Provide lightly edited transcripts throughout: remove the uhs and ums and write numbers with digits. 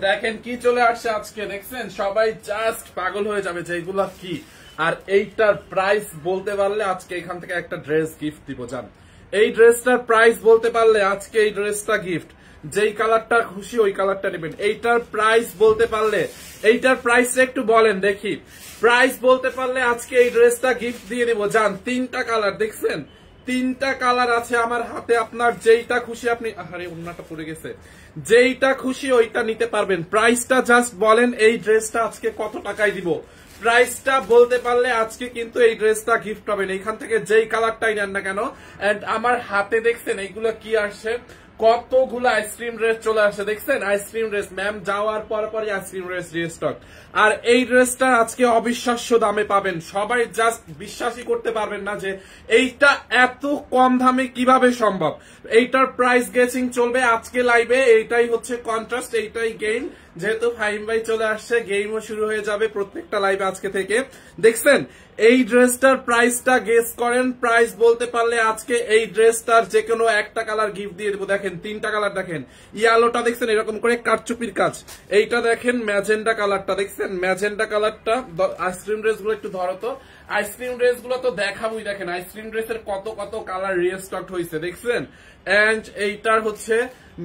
দেখেন কি চলে আসছে আজকে, দেখছেন সবাই জাস্ট পাগল হয়ে যাবে যে এইগুলা কি। আর এইটার প্রাইস বলতে পারলে আজকে এখান থেকে একটা ড্রেস গিফট দিব। জান এই ড্রেসটার প্রাইস বলতে পারলে আজকে এই ড্রেসটা গিফট, যেই কালারটা খুশি ওই কালারটা নেবেন। এইটার প্রাইস বলতে পারলে, এইটার প্রাইসটা একটু বলেন দেখি, প্রাইস বলতে পারলে আজকে এই ড্রেসটা গিফট দিয়ে দিব। জান তিনটা কালার দেখছেন, তিনটা কালার আছে আমার হাতে, আপনার যেইটা খুশি আপনি, আরে ওন্নাটা পড়ে গেছে, যেইটা খুশি ওইটা নিতে পারবেন। প্রাইসটা জাস্ট বলেন এই ড্রেসটা আজকে কত টাকায় দিব, প্রাইসটা বলতে পারলে আজকে কিন্তু এই ড্রেসটা গিফট পাবেন এইখান থেকে যেই কালারটাই নেন না কেন। এন্ড আমার হাতে দেখছেন এইগুলো কি আসছে, কতগুলো আইসক্রিম ড্রেস চলে আসে, দেখছেন আইসক্রিম ড্রেস, ম্যাম যাওয়ার পর পরই আইসক্রিম ড্রেস রিস্টক। আর এই ড্রেসটা আজকে অবিশ্বাস্য দামে পাবেন, সবাই জাস্ট বিশ্বাসই করতে পারবেন না যে এইটা এত কম দামে কিভাবে সম্ভব। এইটার প্রাইস গেসিং চলবে আজকে লাইভে, এইটাই হচ্ছে কন্ট্রাস্ট, এইটাই গেম। যেহেতু ফাইম ভাই চলে আসছে, গেমও শুরু হয়ে যাবে প্রত্যেকটা লাইভে আজকে থেকে। দেখছেন এই ড্রেসটার প্রাইসটা গেস করেন, প্রাইস বলতে পারলে আজকে এই ড্রেসটার যে কোনো একটা কালার গিফট দিয়ে দেবো। দেখেন তিনটা কালার, দেখেন ইয়ালোটা দেখছেন এরকম করে কারচুপির কাজ, এইটা দেখেন ম্যাজেন্ডা কালারটা, দেখছেন ম্যাজেন্ডা কালারটা। আইসক্রিম ড্রেস গুলো একটু ধরো তো, আইসক্রিম ড্রেস গুলো তো দেখাবোই, দেখেন আইসক্রিম ড্রেসের কত কত কালার রিস্টক হয়েছে দেখছেন। এন্ড এইটার হচ্ছে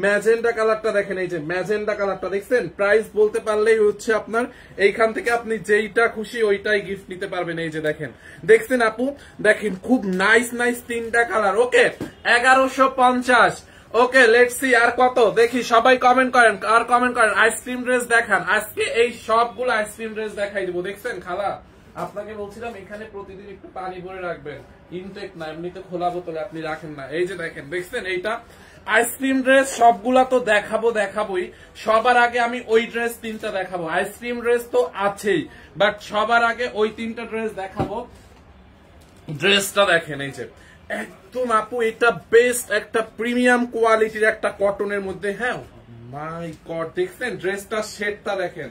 ম্যাজেন্ডা কালারটা, দেখেন এই যে ম্যাজেন্ডা কালারটা দেখছেন। প্রাইস বলতে পারলেই হচ্ছে আপনার এইখান থেকে আপনি যেইটা খুশি ওইটাই গিফট নিতে পারবেন। এই যে দেখেন, দেখছেন আপু, দেখেন খুব নাইস নাইস তিনটা colour. Okay 1150। Okay let's see আর কত দেখি, সবাই কমেন্ট করেন, আর কমেন্ট করেন আইসক্রিম ড্রেস দেখান। আজকে এই সবগুলো আইসক্রিম ড্রেস দেখাই দিব। দেখছেন খালা, আপনাকে বলছিলাম এখানে প্রতিদিন একটু পানি ভরে রাখবেন, ইনটেক না এমনিতে খোলা বোতলে আপনি রাখেন না। এই যে দেখেন, দেখছেন এইটা আইসক্রিম ড্রেস সবগুলা তো দেখাবোই। সবার আগে আমি ওই ড্রেস তিনটা দেখাবো, আইসক্রিম ড্রেস তো আছেই, বাট সবার আগে ওই তিনটা ড্রেস দেখাবো। ড্রেসটা দেখেন এই যে একদম আপু, এটা বেস্ট একটা প্রিমিয়াম কোয়ালিটির একটা কটনের মধ্যে। হ্যাঁ মাই গড, দেখছেন ড্রেসটা শেডটা দেখেন,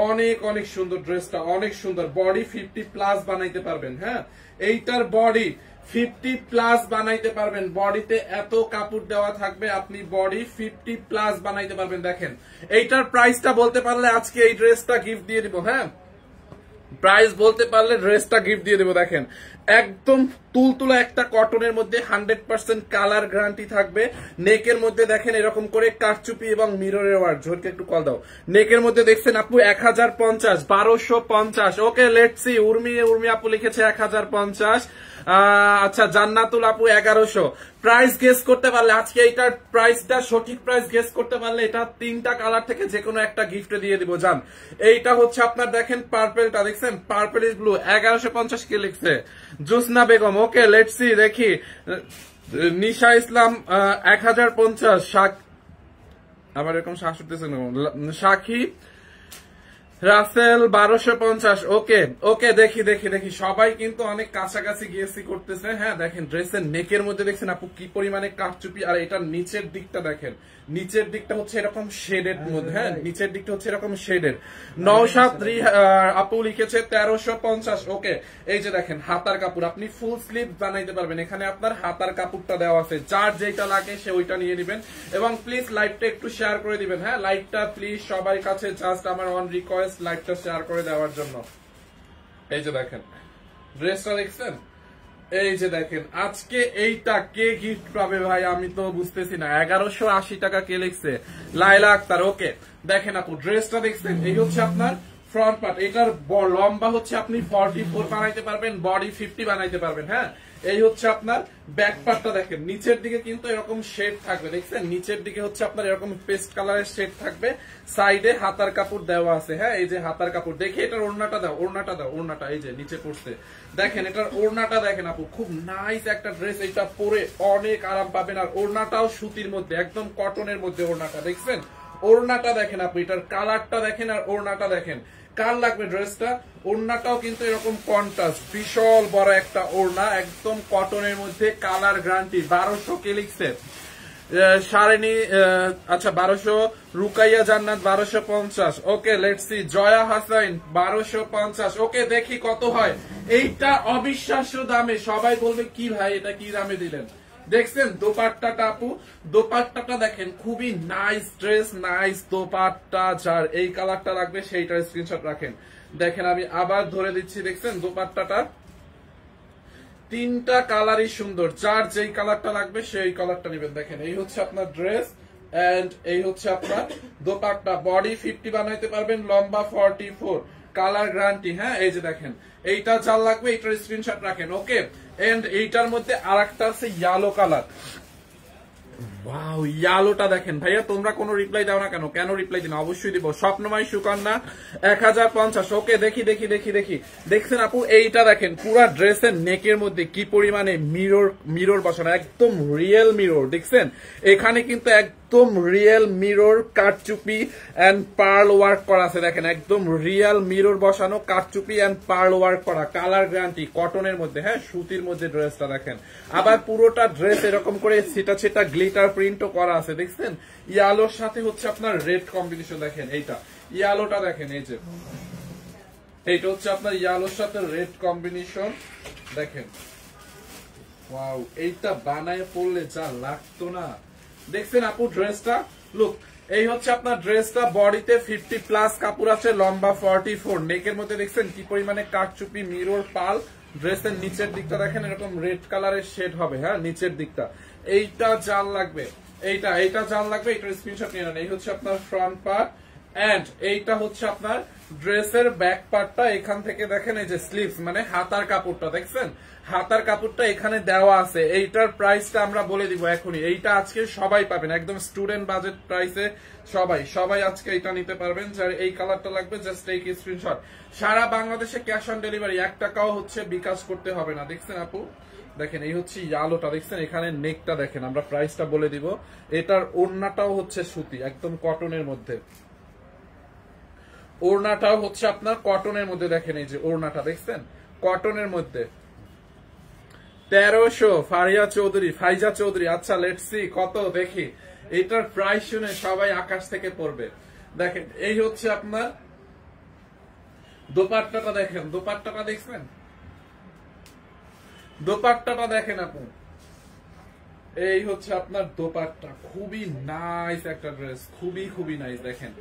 অনেক অনেক সুন্দর, ড্রেসটা অনেক সুন্দর। বডি 50+ বানাইতে পারবেন। হ্যাঁ এইটার বডি 50+ বানাইতে পারবেন, বডিতে এত কাপড় দেওয়া থাকবে, আপনি বডি 50+ বানাইতে পারবেন। দেখেন এইটার প্রাইসটা বলতে পারলে আজকে এই ড্রেসটা গিফট দিয়ে দিব। হ্যাঁ প্রাইস বলতে পারলে ড্রেসটা গিফট দিয়ে দেবো। দেখেন একদম তুলতুলা একটা কটনের মধ্যে 100% কালার গ্যারান্টি থাকবে। নেকের মধ্যে দেখেন এরকম করে কারচুপি এবং মিররের ওয়ার্ক, ঝোরকে একটু কল দাও। নেকের মধ্যে দেখছেন আপু 1050, 1250। ওকে লেটস সি, উর্মি আপু লিখেছে 1050। আচ্ছা জান্নাতুল আপু 1100। প্রাইস গেস করতে পারলে আজকে এইটার প্রাইসটা সঠিক প্রাইস গেস করতে পারলে এটা তিনটা কালার থেকে যে কোনো একটা গিফটে দিয়ে দিব। জান এইটা হচ্ছে আপনার দেখেন পার্পেলটা, দেখছেন পার্পল ইজ ব্লু, 1150 কে লিখছে জোসনা বেগম। ওকে লেটস সি দেখি, নিশা ইসলাম 1050, আবার এরকম শ্বাস উঠতেছে সাক্ষী রাসেল 1250। ওকে ওকে দেখি দেখি দেখি, সবাই কিন্তু অনেক কাছাকাছি গিয়েছি করতেছে। হ্যাঁ দেখেন ড্রেসের নেকের মধ্যে দেখছেন আপু কি পরিমাণে কারচুপি, আর এটার নিচের দিকটা দেখেন, নিচের দিকটা হচ্ছে এরকম শেডের মধ্যে। হ্যাঁ নিচের দিকটা হচ্ছে এরকম শেডের। নওশাদ আপু লিখেছে 1350। ওকে এই যে দেখেন হাতার কাপড়, আপনি ফুল স্লিভ বানাইতে পারবেন, এখানে আপনার হাতার কাপড়টা দেওয়া আছে, যার যেটা লাগে সে ওইটা নিয়ে নেবেন। এবং প্লিজ লাইভটা একটু শেয়ার করে দিবেন। হ্যাঁ লাইভটা প্লিজ সবার কাছে জাস্ট আমার অন রিকোয়েস্ট লাইভটা শেয়ার করে দেওয়ার জন্য। এই যে দেখেন ড্রেসটা দেখছেন, এই যে দেখেন আজকে এইটা কে গিফট পাবে ভাই আমি তো বুঝতেছি না। 1180 টাকা কে লিখছে, লাইলা আক্তার। ওকে দেখেন আপু ড্রেসটা দেখছেন, এই হচ্ছে আপনার ফ্রন্ট পার্ট, এটার লম্বা হচ্ছে আপনি 44 বানাইতে পারবেন, বডি 50 বানাইতে পারবেন। হ্যাঁ এই হচ্ছে আপনার ব্যাক পার্টটা, দেখেন নিচের দিকে কিন্তু এরকম শেড থাকবে, দেখছেন নিচের দিকে হচ্ছে আপনার এরকম পেস্ট কালারের শেড থাকবে, সাইডে হাতার কাপড় দেওয়া আছে। হ্যাঁ এই যে হাতার কাপড়, দেখি এটার ওড়নাটা দাও, ওড়নাটা দাও, ওড়নাটা এই যে নিচে পড়ছে, দেখেন এটার ওড়নাটা দেখেন আপু, খুব নাইস একটা ড্রেস, এটা পরে অনেক আরাম পাবেন। আর ওড়নাটাও সুতির মধ্যে, একদম কটনের মধ্যে ওড়নাটা, দেখছেন ওড়নাটা দেখেন আপু, এটার কালারটা দেখেন আর ওড়নাটা দেখেন, কার লাগবে ড্রেসটা। ওড়নাটাও কিন্তু এরকম কন্ট্রাস্ট, বিশাল বড় একটা ওড়না, একদম কটনের মধ্যে, কালার গ্যারান্টি। 1200 কে লিখছে সারেনি, আচ্ছা 1200। Rukaiya Jannat 1250। Okay let's see, Joya Hossain 1250। Okay দেখি কত হয়। এইটা অবিশ্বাস্য দামে, সবাই বলবে কি ভাই এটা কি দামে দিলেন, দেখছেন দোপাট্টাটা আপু, দোপাট্টাটা দেখেন খুবই নাইস ড্রেস, নাইস দোপাট্টা। যার এই কালারটা লাগবে সেইটার স্ক্রিনশট রাখেন। দেখেন আমি আবার ধরে দিচ্ছি, দেখছেন দোপাট্টাটা তিনটা কালারই সুন্দর, যার যেই কালারটা লাগবে সেই কালারটা নেবেন। দেখেন এই হচ্ছে আপনার ড্রেস এন্ড এই হচ্ছে আপনার দোপাট্টা। বডি 50 বানাইতে পারবেন, লম্বা 44, কালার গ্যারান্টি। হ্যাঁ এই যে দেখেন এইটা যার লাগবে এইটার স্ক্রিনশট রাখেন। ওকে, এন্ড এইটার মধ্যে আরেকটা আছে ইয়েলো কালার। ওয়াও, ইয়েলোটা দেখেন ভাইয়া, তোমরা কোনো রিপ্লাই দাও না কেন? কেন রিপ্লাই দিন? অবশ্যই দিব। স্বপ্নময় সুকন্যা 1050। ওকে, দেখি দেখি দেখি দেখি। দেখছেন আপু এইটা দেখেন পুরা ড্রেসের নেকের মধ্যে কি পরিমাণে মিরর বসানো, একদম রিয়েল মিরর। দেখছেন এখানে কিন্তু একদম রিয়েল মিরর, কারচুপি এন্ড পার্ল ওয়ার্ক করা আছে। দেখেন একদম রিয়েল মিরর বসানো, কারচুপি এন্ড পার্ল ওয়ার্ক করা, কালার গ্যারান্টি, কটনের মধ্যে, হ্যাঁ সুতির মধ্যে ড্রেসটা দেখেন। আবার পুরোটা ড্রেস এরকম করে ছিটা ছিটা গ্লিটার প্রিন্টও করা আছে। দেখছেন ইয়েলোর সাথে হচ্ছে আপনার রেড কম্বিনেশন। দেখেন এইটা ইয়েলোটা দেখেন, এই যে এইটা হচ্ছে আপনার ইয়েলোর সাথে রেড কম্বিনেশন। দেখেন ওয়াও, এইটা বানায় পড়লে যা লাগতো না। দেখছেন আপু ড্রেসটা, লুক এই হচ্ছে আপনার ড্রেসটা। বডিতে 50+ কাপড় আছে, লম্বা 44, নেকের মধ্যে দেখছেন কি পরিমাণে কারচুপি, মিরর, পাল। ড্রেসের নিচের দিকটা দেখেন এরকম রেড কালারের শেড হবে, হ্যাঁ নিচের দিকটা। এইটা জাল লাগবে, এইটা জাল লাগবে, এইটার স্ক্রিনশট নিয়ে নেন। এই হচ্ছে আপনার ফ্রন্ট পার্ট এন্ড এইটা হচ্ছে আপনার ড্রেসের ব্যাক পার্টটা। এখান থেকে দেখেন এই যে স্লিভস মানে হাতার কাপড়টা, দেখছেন হাতার কাপড়টা এখানে দেওয়া আছে। এইটার প্রাইসটা আমরা বলে দিব এখনই। এইটা আজকে সবাই পাবেন একদম স্টুডেন্ট বাজেট প্রাইসে, সবাই আজকে এটা নিতে পারবেন। যার এই কালারটা লাগবে জাস্ট এই স্ক্রিনশট। সারা বাংলাদেশে ক্যাশ অন ডেলিভারি, 1 টাকাও হচ্ছে বিকাশ করতে হবে না। দেখছেন আপু, দেখেন এই হচ্ছে ইয়েলোটা, দেখছেন এখানে নেকটা দেখেন, আমরা প্রাইসটা বলে দিব। এটার ওড়নাটাও হচ্ছে সুতি, একদম কটনের মধ্যে। ওড়নাটাও হচ্ছে আপনার কটনের মধ্যে। দেখেন এই যে ওড়নাটা দেখছেন কটনের মধ্যে। 1300 ফাইজা চৌধুরী। আচ্ছা লেটস সি কত দেখি। এটার প্রাইস শুনে সবাই আকাশ থেকে পড়বে। দেখেন এই হচ্ছে আপনার দোপাট্টাটা। দেখেন দোপাট্টাটা দেখছেন, দোপাট্টাটা দেখেন আপু, এই হচ্ছে আপনার দোপাট্টা। খুবই নাইস একটা ড্রেস, খুবই নাইস। দেখেন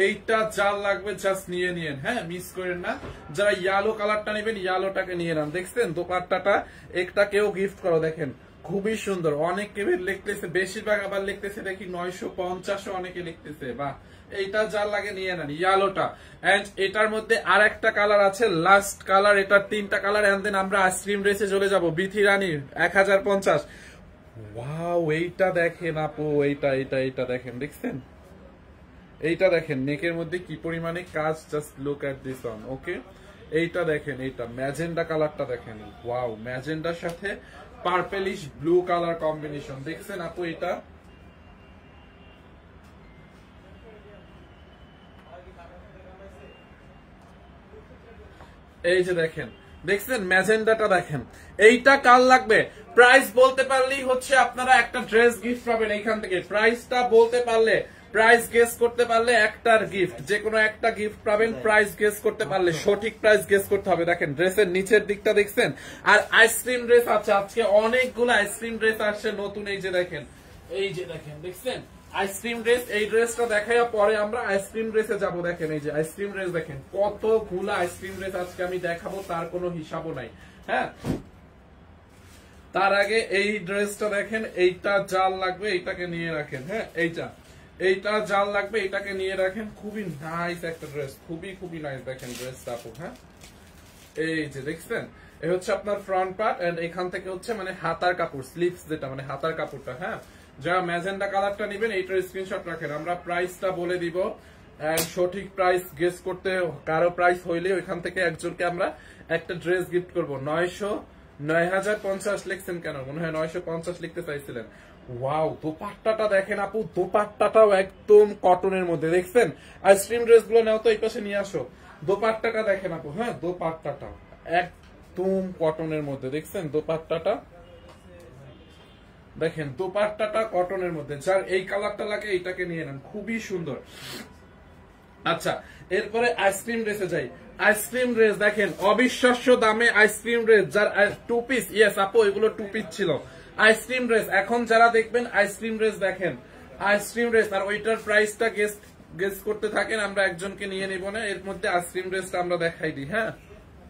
এইটা যার লাগবে জাস্ট নিয়ে নিয়েন, হ্যাঁ মিস করেন না। যারা ইয়েলো কালারটা নেবেন ইয়েলোটাকে নিয়ে নেন। দেখছেন দোপাট্টাটা একটা কেউ গিফট করো, দেখেন খুবই সুন্দর। অনেকে লিখতেছে, বেশিরভাগ আবার লিখতেছে দেখি 950, অনেকে লিখতেছে। বা এইটা যার লাগে নিয়ে নেন ইয়েলোটা। এন্ড এটার মধ্যে আর একটা কালার আছে, লাস্ট কালার। এটার 3টা কালার এন্ড দেন আমরা আইসক্রিম ড্রেসে চলে যাবো। বিথি রানীর 1050। ওয়াও, এইটা দেখেন আপু, এইটা দেখেন, দেখছেন এইটা দেখেন নেকের মধ্যে কি পরিমাণে কাজ, just look at this one. Okay, এইটা দেখেন, এইটা ম্যাজেন্ডা কালারটা দেখেন। ওয়াও, ম্যাজেন্ডার সাথে পার্পেলিশ ব্লু কালার কম্বিনেশন। দেখছেন আপু এটা, এই যে দেখেন, দেখছেন ম্যাজেন্ডাটা দেখেন। এইটা কাল লাগবে। প্রাইস বলতে পারলেই হচ্ছে আপনারা একটা ড্রেস গিফট পাবেন এইখান থেকে। প্রাইসটা বলতে পারলে, প্রাইস গেস করতে পারলে একটার গিফট, যে কোনো একটা গিফট পাবেন। প্রাইস গেস করতে পারলে, সঠিক প্রাইস গেস করতে হবে। দেখেন ড্রেসের নিচের দিকটা দেখছেন। আর আইসক্রিম ড্রেস আছে আজকে, অনেকগুলো আইসক্রিম ড্রেস আসছে নতুন। এই যে দেখেন, এই যে দেখেন, দেখছেন আইসক্রিম ড্রেস। এই ড্রেসটা দেখাইয়া পরে আমরা আইসক্রিম ড্রেসে যাব। দেখেন এই যে আইসক্রিম ড্রেস, দেখেন কতগুলো আইসক্রিম ড্রেস আজকে আমি দেখাবো, তার কোনো হিসাবও নাই। হ্যাঁ, তার আগে এই ড্রেসটা দেখেন, এইটা জাল লাগবে, এইটাকে নিয়ে রাখেন। হ্যাঁ, এইটা জাল লাগবে, এটাকে নিয়ে রাখেন। খুবই নাইস একটা ড্রেস, খুবই নাইস। দেখেন ড্রেসটা আপু, হ্যাঁ এই যে দেখছেন, এই হচ্ছে আপনার ফ্রন্ট পার্ট এন্ড এখান থেকে হচ্ছে মানে হাতার কাপড়, স্লিভস যেটা মানে হাতার কাপড়টা। হ্যাঁ, যারা ম্যাজেন্ডা কালারটা নেবেন এইটার স্ক্রিনশট রাখেন। আমরা প্রাইসটা বলে দিব এন্ড সঠিক প্রাইস গেস করতে কারো প্রাইস হইলে ওইখান থেকে একজনকে আমরা একটা ড্রেস গিফট করবো। 9050 লিখছেন কেন? মনে হয় 950 লিখতে চাইছিলেন। ওয়াও, দোপাট্টাটা দেখেন আপু, দোপাট্টাটাও একদম কটনের মধ্যে। দেখছেন আইসক্রিম ড্রেস গুলো নেও তো এই পাশে নিয়ে আসো। দোপাট্টাটা দেখেন আপু, হ্যাঁ দোপাট্টাটা একদম কটনের মধ্যে। দেখছেন দোপাট্টাটা, দেখেন দোপাট্টাটা কটনের মধ্যে। যার এই কালারটা লাগে এইটাকে নিয়ে নেন, খুবই সুন্দর। আচ্ছা, এরপরে আইসক্রিম ড্রেসে যাই। আইসক্রিম ড্রেস দেখেন অবিশ্বাস্য দামে আইসক্রিম ড্রেস, যার 2 পিস। ইয়েস আপু, এগুলো 2 পিস ছিল। আইসক্রিম ড্রেস এখন যারা দেখবেন আইসক্রিম ড্রেস দেখেন, আইসক্রিম ড্রেস আর ওইটার প্রাইসটা গেস করতে থাকেন, আমরা একজনকে নিয়ে নিব না, এর মধ্যে আইসক্রিম ড্রেসটা আমরা দেখাই দিই। হ্যাঁ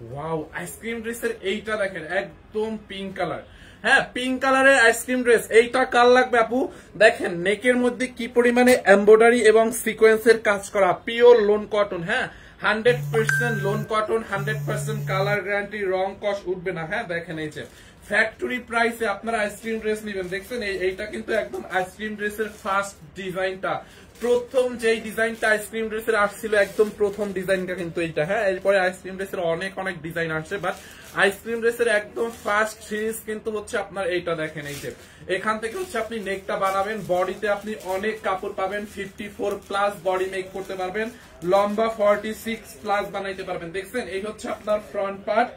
ওয়াও, আইসক্রিম ড্রেসের এইটা দেখেন একদম পিঙ্ক কালার। হ্যাঁ পিঙ্ক কালারের আইসক্রিম ড্রেস, এইটা কার লাগবে আপু? দেখেন নেকের মধ্যে কি পরিমাণে এমব্রয়ডারি এবং সিকোয়েন্সের কাজ করা, পিওর লোন কটন। হ্যাঁ 100% লোন কটন, 100% কালার গ্যারান্টি, রং কস উঠবে না। হ্যাঁ দেখেন এই যে ফ্যাক্টরি প্রাইসে আপনারা আইসক্রিম ড্রেস নেবেন, দেখছেন এইটা কিন্তু একদম আইসক্রিম ড্রেসের ফার্স্ট ডিজাইনটা, প্রথম যেই ডিজাইনটা আইসক্রিম ড্রেসের আসছিল একদম প্রথম ডিজাইনটা কিন্তু এইটা। হ্যাঁ এরপরে আইসক্রিম ড্রেসের অনেক অনেক ডিজাইন আসছে, বাট আইসক্রিম ড্রেসের একদম ফার্স্ট সিরিজ কিন্তু হচ্ছে আপনার এইটা। দেখেন এই যে এখান থেকে হচ্ছে আপনি নেকটা বানাবেন, বডিতে আপনি অনেক কাপড় পাবেন, 54+ বডি মেক করতে পারবেন, লম্বা 46+ বানাইতে পারবেন। দেখছেন এই হচ্ছে আপনার ফ্রন্ট পার্ট,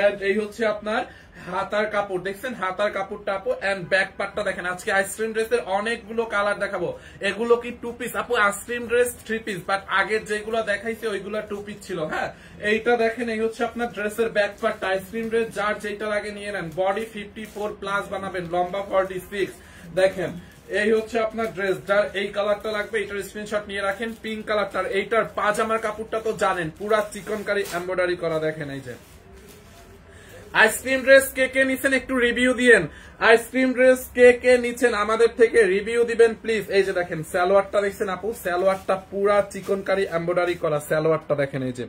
এন্ড এই হচ্ছে আপনার হাতার কাপড়, দেখছেন হাতার কাপড়টা আপু, এন্ড ব্যাক পার্টটা দেখেন। আজকে আইসক্রিম ড্রেসের অনেকগুলো কালার দেখাবো। এগুলো কি 2 পিস আপু? আইসক্রিম ড্রেস 3 পিস, বাট আগের যেগুলো দেখাইছে ওইগুলো 2 পিস ছিল। হ্যাঁ এইটা দেখেন, এই হচ্ছে আপনার ড্রেসের ব্যাক পার্টটা। আইসক্রিম ড্রেস যার যেটা লাগে নিয়ে নেন, বডি 54+ বানাবেন, লম্বা 46। দেখেন এই হচ্ছে আপনার ড্রেস, যার এই কালারটা লাগবে এটার স্ক্রিনশট নিয়ে রাখেন। পিঙ্ক কালারটার এইটার পাজামার কাপড়টা তো জানেন, পুরা চিকনকারি এমব্রয়ডারি করা। দেখেন এই যে আইসক্রিম ড্রেস কে কে নিচ্ছেন একটু রিভিউ দিয়েন। আইসক্রিম ড্রেস কে কে নিচ্ছেন আমাদের থেকে রিভিউ দিবেন প্লিজ। এই যে দেখেন সালোয়ারটা দেখছেন আপু, সালোয়ারটা পুরা চিকনকারি এমব্রয়ডারি করা। সালোয়ারটা দেখেন, এই যে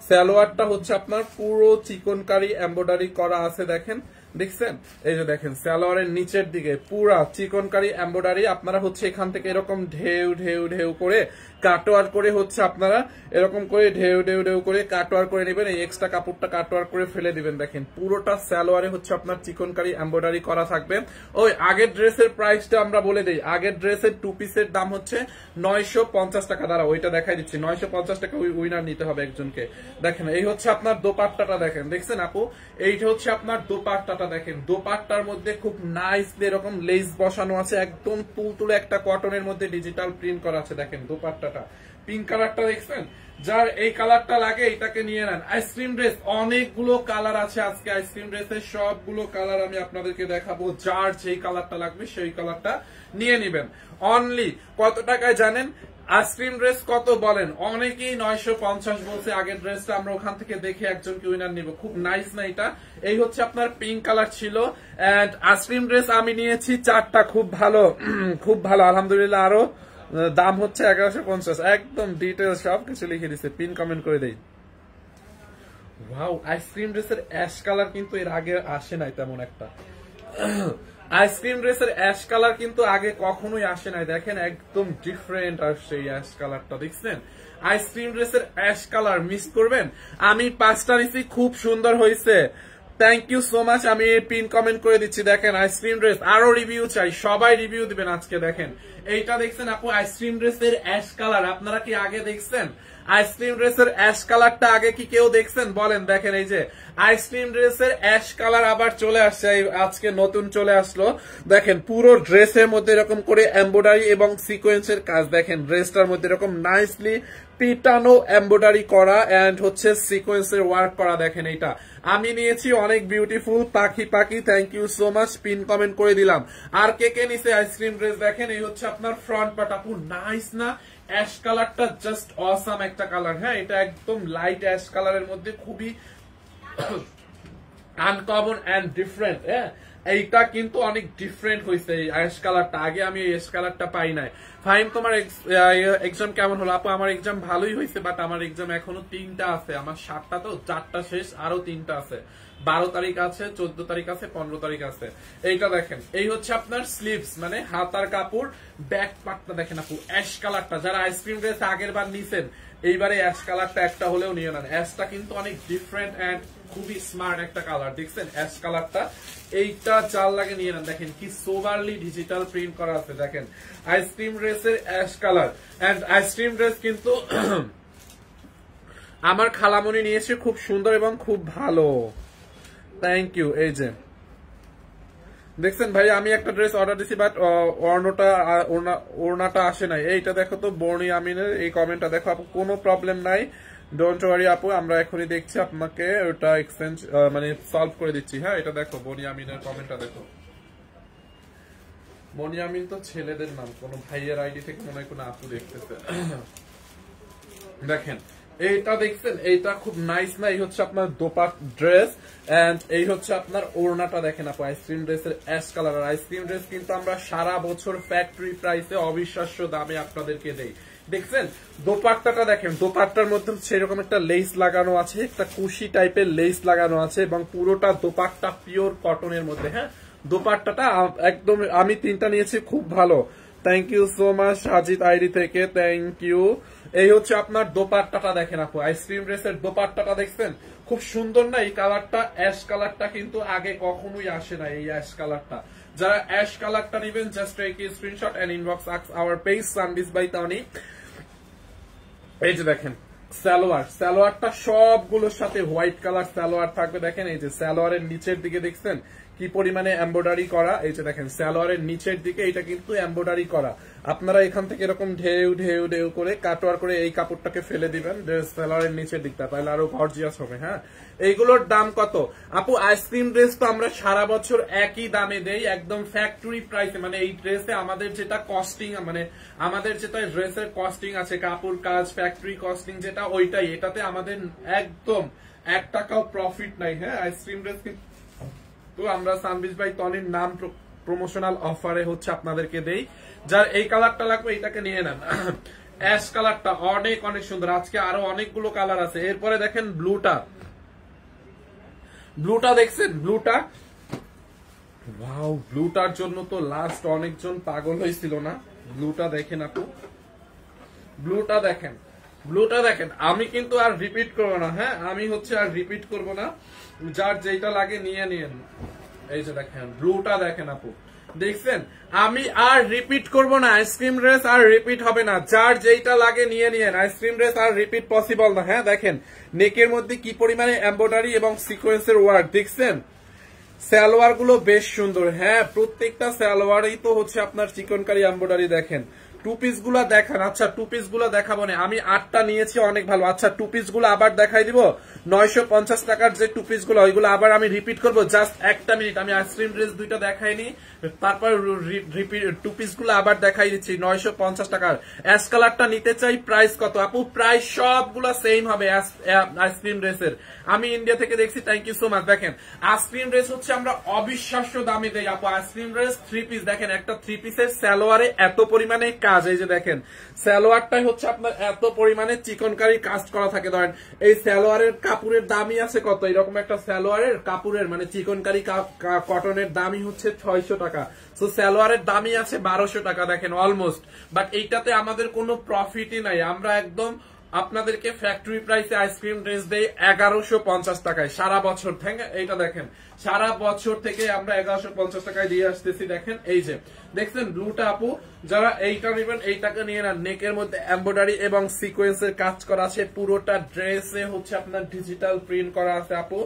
সালোয়ারটা হচ্ছে আপনার পুরো চিকনকারি এমব্রয়ডারি করা আছে। দেখেন দেখছেন, এই যে দেখেন সালোয়ারের নিচের দিকে পুরা চিকনকারি এমব্রয়ডারি। আপনারা হচ্ছে এখান থেকে এরকম ঢেউ ঢেউ ঢেউ করে কাটওয়ার করে হচ্ছে আপনারা এরকম করে ঢেউ ঢেউ ঢেউ করে কাটওয়ার করে নেবেন, এই এক্সট্রা কাপড়টা কাটওয়ার করে ফেলে দিবেন। দেখেন পুরোটা সালোয়ারে হচ্ছে আপনার চিকনকারি এমব্রয়ডারি করা থাকবে। ওই আগের ড্রেসের প্রাইসটা আমরা বলে দিই, আগের ড্রেসের 2 পিসের দাম হচ্ছে 950 টাকা। দ্বারা ওইটা দেখাই দিচ্ছি, 950 টাকা উইনার নিতে হবে একজনকে। দেখেন এই হচ্ছে আপনার দোপাট্টাটা, দেখেন দেখছেন আপু, এইটা হচ্ছে আপনার দোপাট্টাটা। দেখেন দোপাট্টার মধ্যে খুব নাইস এরকম লেস বসানো আছে, একদম তুলতুলে একটা কটনের মধ্যে ডিজিটাল প্রিন্ট করা আছে। দেখেন দোপাট্টাটা পিঙ্ক কালারটা দেখছেন, যার এই কালারটা লাগে এটাকে নিয়ে নেন। আইসক্রিম ড্রেস অনেকগুলো কালার আছে আজকে, আইসক্রিম ড্রেসের সবগুলো কালার আমি আপনাদেরকে দেখাবো, যার যেই কালারটা লাগবে সেই কালারটা নিয়ে নেবেন। অনলি কত টাকায় জানেন? আইসক্রিম ড্রেস কত বলেন? অনেকেই 950 বলছে। আগের ড্রেসটা আমরা ওখান থেকে দেখে একজনকে উইনার নিব। খুব নাইস না এটা? এই হচ্ছে আপনার পিঙ্ক কালার ছিল, এন্ড আইসক্রিম ড্রেস আমি নিয়েছি 4টা। খুব ভালো, খুব ভালো আলহামদুলিল্লাহ। আরো দাম হচ্ছে 1150, একদম ডিটেলস সবকিছু লিখে দিচ্ছে, পিন কমেন্ট করে দেই। ওয়াও, আইসক্রিম ড্রেসের অ্যাশ কালার কিন্তু এর আগে আসে নাই তেমন একটা। আইসক্রিম ড্রেসের অ্যাশ কালার কিন্তু আগে কখনোই আসে নাই, দেখেন একদম ডিফারেন্ট আসছে এই অ্যাশ কালারটা। দেখছেন আইসক্রিম ড্রেসের অ্যাশ কালার মিস করবেন। আমি 5টা নিছি, খুব সুন্দর হয়েছে, থ্যাংক ইউ সো মাচ। আমি পিন কমেন্ট করে দিচ্ছি। দেখেন আইসক্রিম ড্রেস আরো রিভিউ চাই, সবাই রিভিউ দিবেন আজকে। দেখেন এইটা দেখছেন আপু, আইসক্রিম ড্রেসের অ্যাশ কালার, আপনারা কি আগে দেখছেন? আইসক্রিম ড্রেসের অ্যাশ কালারটা আগে কি কেউ দেখছেন বলেন? দেখেন এই যে আইসক্রিম ড্রেসের অ্যাশ কালার আবার চলে আসছে, আজকে নতুন চলে আসলো। দেখেন পুরো ড্রেসের মধ্যে এরকম করে এমব্রয়ডারি এবং সিকোয়েন্সের কাজ। দেখেন ড্রেসটার মধ্যে এরকম নাইসলি পিটানো এমব্রয়ডারি করা এন্ড হচ্ছে সিকোয়েন্সের ওয়ার্ক করা। দেখেন এইটা আমি নিয়েছি, অনেক বিউটিফুল, পাখি পাখি, thank you so much, pin comment করে দিলাম। আর কে কে নিছে আইসক্রিম ড্রেস? দেখেন এই হচ্ছে আপনার ফ্রন্ট পার্ট আপু, নাইস না? অ্যাশ কালারটা জাস্ট অসাম একটা কালার। হ্যাঁ এটা একদম লাইট অ্যাশ কালারের মধ্যে খুবই আনকমন এন্ড ডিফারেন্ট। হ্যাঁ এইটা কিন্তু অনেক ডিফারেন্ট হয়েছে এই অ্যাশ কালারটা, আগে আমি এই অ্যাশ কালারটা পাই নাই। ফাইন, তোমার এক্সাম কেমন হলো? আপু আমার এক্সাম ভালোই হয়েছে, বাট আমার এক্সাম এখনো 3টা আছে। আমার 7টা তো 4টা শেষ, আরো 3টা আছে। 12 তারিখ আছে, 14 তারিখ আছে, 15 তারিখ আছে। এইটা দেখেন, এই হচ্ছে আপনার স্লিভস মানে হাতার কাপড়। ব্যাক পার্টটা দেখেন আপু, অ্যাশ কালারটা। যারা আইসক্রিম ড্রেস আগের বার নিছেন, এইবারে অ্যাশ কালারটা একটা হলেও নিয়ে নেন। অ্যাশটা কিন্তু অনেক ডিফারেন্ট এন্ড খুবই স্মার্ট একটা কালার। দেখছেন অ্যাশ কালারটা, এইটা চাল লাগে নিয়ে নেন। দেখেন কি সোভারলি ডিজিটাল প্রিন্ট করা আছে। দেখেন আইসক্রিম ড্রেসের ash colour, and ice cream dress কিন্তু আমার খালামণি নিয়েছে, খুব সুন্দর এবং খুব ভালো, থ্যাংক ইউ। এই যে দেখছেন ভাই, আমি একটা ড্রেস অর্ডার দিছি, বাট ওড়নাটা আসে নাই। এইটা দেখো তো, বর্ণি আমিনের এই কমেন্টটা দেখো আপু, কোনো প্রবলেম নাই, ডোন্ট ওয়ারি আপু, আমরা এখনই দেখছি, আপনাকে ওটা এক্সচেঞ্জ মানে সলভ করে দিচ্ছি। হ্যাঁ এটা দেখো, বর্ণি আমিনের কমেন্টটা দেখো। মনিয়ামিন তো ছেলেদের নাম, কোন ভাইয়ের আইডি থেকে মনে হয় কোন আপু দেখতেছে। দেখেন এইটা দেখছেন, এইটা খুব নাইস না? এই হচ্ছে আপনার দোপাট ড্রেস এন্ড এই হচ্ছে আপনার ওড়নাটা দেখেন আপু, আইসক্রিম ড্রেসের অ্যাশ কালার। আইসক্রিম ড্রেস কিন্তু আমরা সারা বছর ফ্যাক্টরি প্রাইসে অবিশ্বাস্য দামে আপনাদেরকে দেই। দেখছেন দোপাট্টাটা দেখেন, দোপাট্টার মধ্যে সেরকম একটা লেস লাগানো আছে, একটা কুশি টাইপের লেস লাগানো আছে এবং পুরোটা দোপাট্টা পিওর কটনের মধ্যে। হ্যাঁ, দোপাট্টাটা একদম আমি 3টা নিয়েছি, খুব ভালো। Thank you so much Sajid ID থেকে, থ্যাংক ইউ। এই হচ্ছে আপনার দোপাট্টাটা দেখেন আপু, আইসক্রিম ড্রেসের দোপাট্টাটা দেখছেন, খুব সুন্দর না? এই কালারটা, অ্যাশ কালারটা কিন্তু আগে কখনোই আসে না, এই অ্যাশ কালারটা। যারা অ্যাশ কালারটা নেবেন just take a screenshot and inbox our page সানবিস বাই তানি। এই যে দেখেন সালোয়ার, সালোয়ারটা সবগুলোর সাথে হোয়াইট কালার সালোয়ার থাকবে। দেখেন এই যে সালোয়ারের নিচের দিকে দেখছেন কি পরিমাণে এমব্রয়ডারি করা। এই যে দেখেন সালোয়ারের নিচের দিকে এটা কিন্তু এমব্রয়ডারি করা। আপনারা এখান থেকে এরকম ঢেউ ঢেউ ঢেউ করে কাটওয়ার করে এই কাপড়টাকে ফেলে দিবেন সালোয়ারের নিচের দিকটা, তাহলে আরো গর্জিয়াস হবে। হ্যাঁ, এইগুলোর দাম কত আপু? আইসক্রিম ড্রেস তো আমরা সারা বছর একই দামে দেই, একদম ফ্যাক্টরি প্রাইসে। মানে এই ড্রেসে আমাদের যেটা কস্টিং, মানে আমাদের যেটা ড্রেসের কস্টিং আছে, কাপড় কাজ ফ্যাক্টরি কস্টিং যেটা, ওইটাই। এটাতে আমাদের একদম 1 টাকাও প্রফিট নাই। হ্যাঁ, আইসক্রিম ড্রেস তো আমরা সানবিস বাই তনির নাম প্রমোশনাল অফারে হচ্ছে আপনাদেরকে দেই। যার এই কালারটা লাগবে এটাকে নিয়ে নেন। অ্যাশ কালারটা অনেক অনেক সুন্দর, আজকে আরো অনেকগুলো কালার আছে। এরপরে দেখেন ব্লুটা, ব্লুটা দেখছেন? ব্লুটা ওয়াও, ব্লুটার জন্য তো লাস্ট অনেকজন পাগল হয়েছিল না? ব্লুটা দেখেন আপু, ব্লুটা দেখেন, ব্লুটা দেখেন। আমি কিন্তু আর রিপিট করবো না। হ্যাঁ, আমি হচ্ছে আর রিপিট করবো না, যার যেটা লাগে নিয়ে নিন। এই যে দেখেন ব্লুটা দেখেন আপু, দেখছেন? আমি আর রিপিট করব না, আইসক্রিম ড্রেস আর রিপিট হবে না, যার যেটা লাগে নিয়ে নিন। আইসক্রিম ড্রেস আর রিপিট পসিবল না। হ্যাঁ, দেখেন নেকের মধ্যে কি পরিমাণে এমব্রয়ডারি এবং সিকোয়েন্সের ওয়ার্ক দেখছেন? সালোয়ার গুলো বেশ সুন্দর। হ্যাঁ, প্রত্যেকটা সালোয়ারই তো হচ্ছে আপনার চিকনকারি এমব্রয়ডারি। দেখেন টু পিস গুলা দেখান। আচ্ছা টু পিস গুলা দেখাবো না, আমি 8টা নিয়েছি, অনেক ভালো। আচ্ছা টু পিস গুলো আবার দেখাই দিব। 950 টাকার যে টু পিস গুলো, ওইগুলো আবার আমি রিপিট করবো, জাস্ট 1টা মিনিট। আমি আইসক্রিম ড্রেস 2টা দেখাইনি, তারপর টু পিস গুলো আবার দেখাই দিচ্ছি। 950 টাকার অ্যাশ কালারটা নিতে চাই, প্রাইস কত আপু? প্রাইস সবগুলো সেম হবে আইসক্রিম ড্রেসের। আমি ইন্ডিয়া থেকে দেখছি, থ্যাংক ইউ সো মাচ। দেখেন আইসক্রিম ড্রেস হচ্ছে আমরা অবিশ্বাস্য দামে দেই আপু। আইসক্রিম ড্রেস 3 পিস দেখেন, একটা 3 পিসের সালোয়ারে এত পরিমাণে কাজ। এই যে দেখেন সালোয়ারটাই হচ্ছে আপনার এত পরিমাণে চিকনকারি কাজ করা থাকে। ধরেন এই সালোয়ারের কাপড়ের দামই আছে কত? এরকম একটা সালোয়ারের কাপড়ের মানে চিকনকারি কটনের দামই হচ্ছে 600 টাকা। সো সালোয়ারের দামই আছে 1200 টাকা। দেখেন অলমোস্ট, বাট এইটাতে আমাদের কোনো প্রফিটই নাই। আমরা একদম আপনাদেরকে ফ্যাক্টরি প্রাইসে আইসক্রিম ড্রেস দেই 1150 টাকায় সারা বছর। এইটা দেখেন সারা বছর থেকে আমরা 1150 টাকায় দিয়ে আসতেছি। দেখেন এই যে দেখছেন ব্লুটা আপু, যারা এইটা নেবেন এইটাকে নিয়ে নেন। নেকের মধ্যে এমব্রয়ডারি এবং সিকোয়েন্সের কাজ করা আছে, পুরোটা ড্রেসে হচ্ছে আপনার ডিজিটাল প্রিন্ট করা আছে আপু।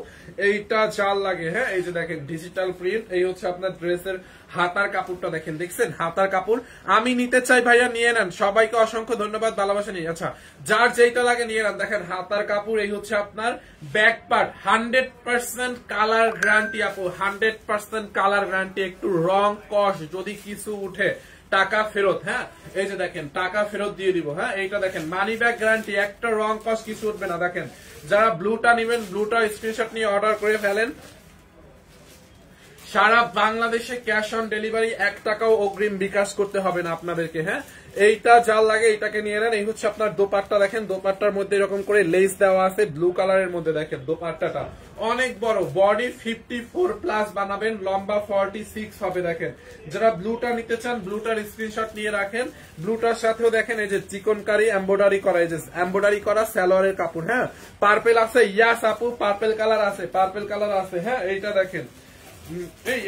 এইটা জাল লাগে। হ্যাঁ, এই যে দেখেন ডিজিটাল প্রিন্ট। এই হচ্ছে আপনার ড্রেসের হাতার কাপড়টা দেখেন, দেখছেন হাতার কাপড়। আমি নিতে চাই ভাইয়া, নিয়ে নেন। সবাইকে অসংখ্য ধন্যবাদ, ভালোবাসা নিয়ে। আচ্ছা যার যেটা লাগে নিয়ে নেন। দেখেন হাতার কাপড়। এই হচ্ছে আপনার ব্যাক পার্ট, 100% কালার গ্যারান্টি আপু, 100% কালার গ্যারান্টি। একটু রং কস যদি কিছু উঠে টাকা ফেরত। হ্যাঁ, এই যে দেখেন টাকা ফেরত দিয়ে দিব। হ্যাঁ, এইটা দেখেন মানি ব্যাক গ্যারান্টি, একটা রং কস কিছু উঠবে না। দেখেন যারা ব্লুটা নেবেন, ব্লুটা স্ক্রিনশট নিয়ে অর্ডার করে ফেলেন। সারা বাংলাদেশে ক্যাশ অন ডেলিভারি, 1 টাকাও অগ্রিম বিকাশ করতে হবে না আপনাদেরকে। হ্যাঁ, এইটা যার লাগে এইটাকে নিয়ে নেন। এই হচ্ছে আপনার দোপাট্টা। দেখেন দোপাট্টার মধ্যে এরকম করে লেস দেওয়া আছে ব্লু কালারের মধ্যে। দেখেন দোপাট্টাটা অনেক বড়, বডি 54+ বানাবেন, লম্বা 46 হবে। দেখেন যারা ব্লুটা নিতে চান ব্লুটার স্ক্রিনশট নিয়ে রাখেন। ব্লুটার সাথেও দেখেন এই যে চিকনকারি এমব্রয়ডারি করা, এই যে এমব্রয়ডারি করা সালোয়ারের কাপড়। হ্যাঁ, পার্পেল আছে, ইয়াস আপু পার্পেল কালার আছে, পার্পেল কালার আছে। হ্যাঁ, এইটা দেখেন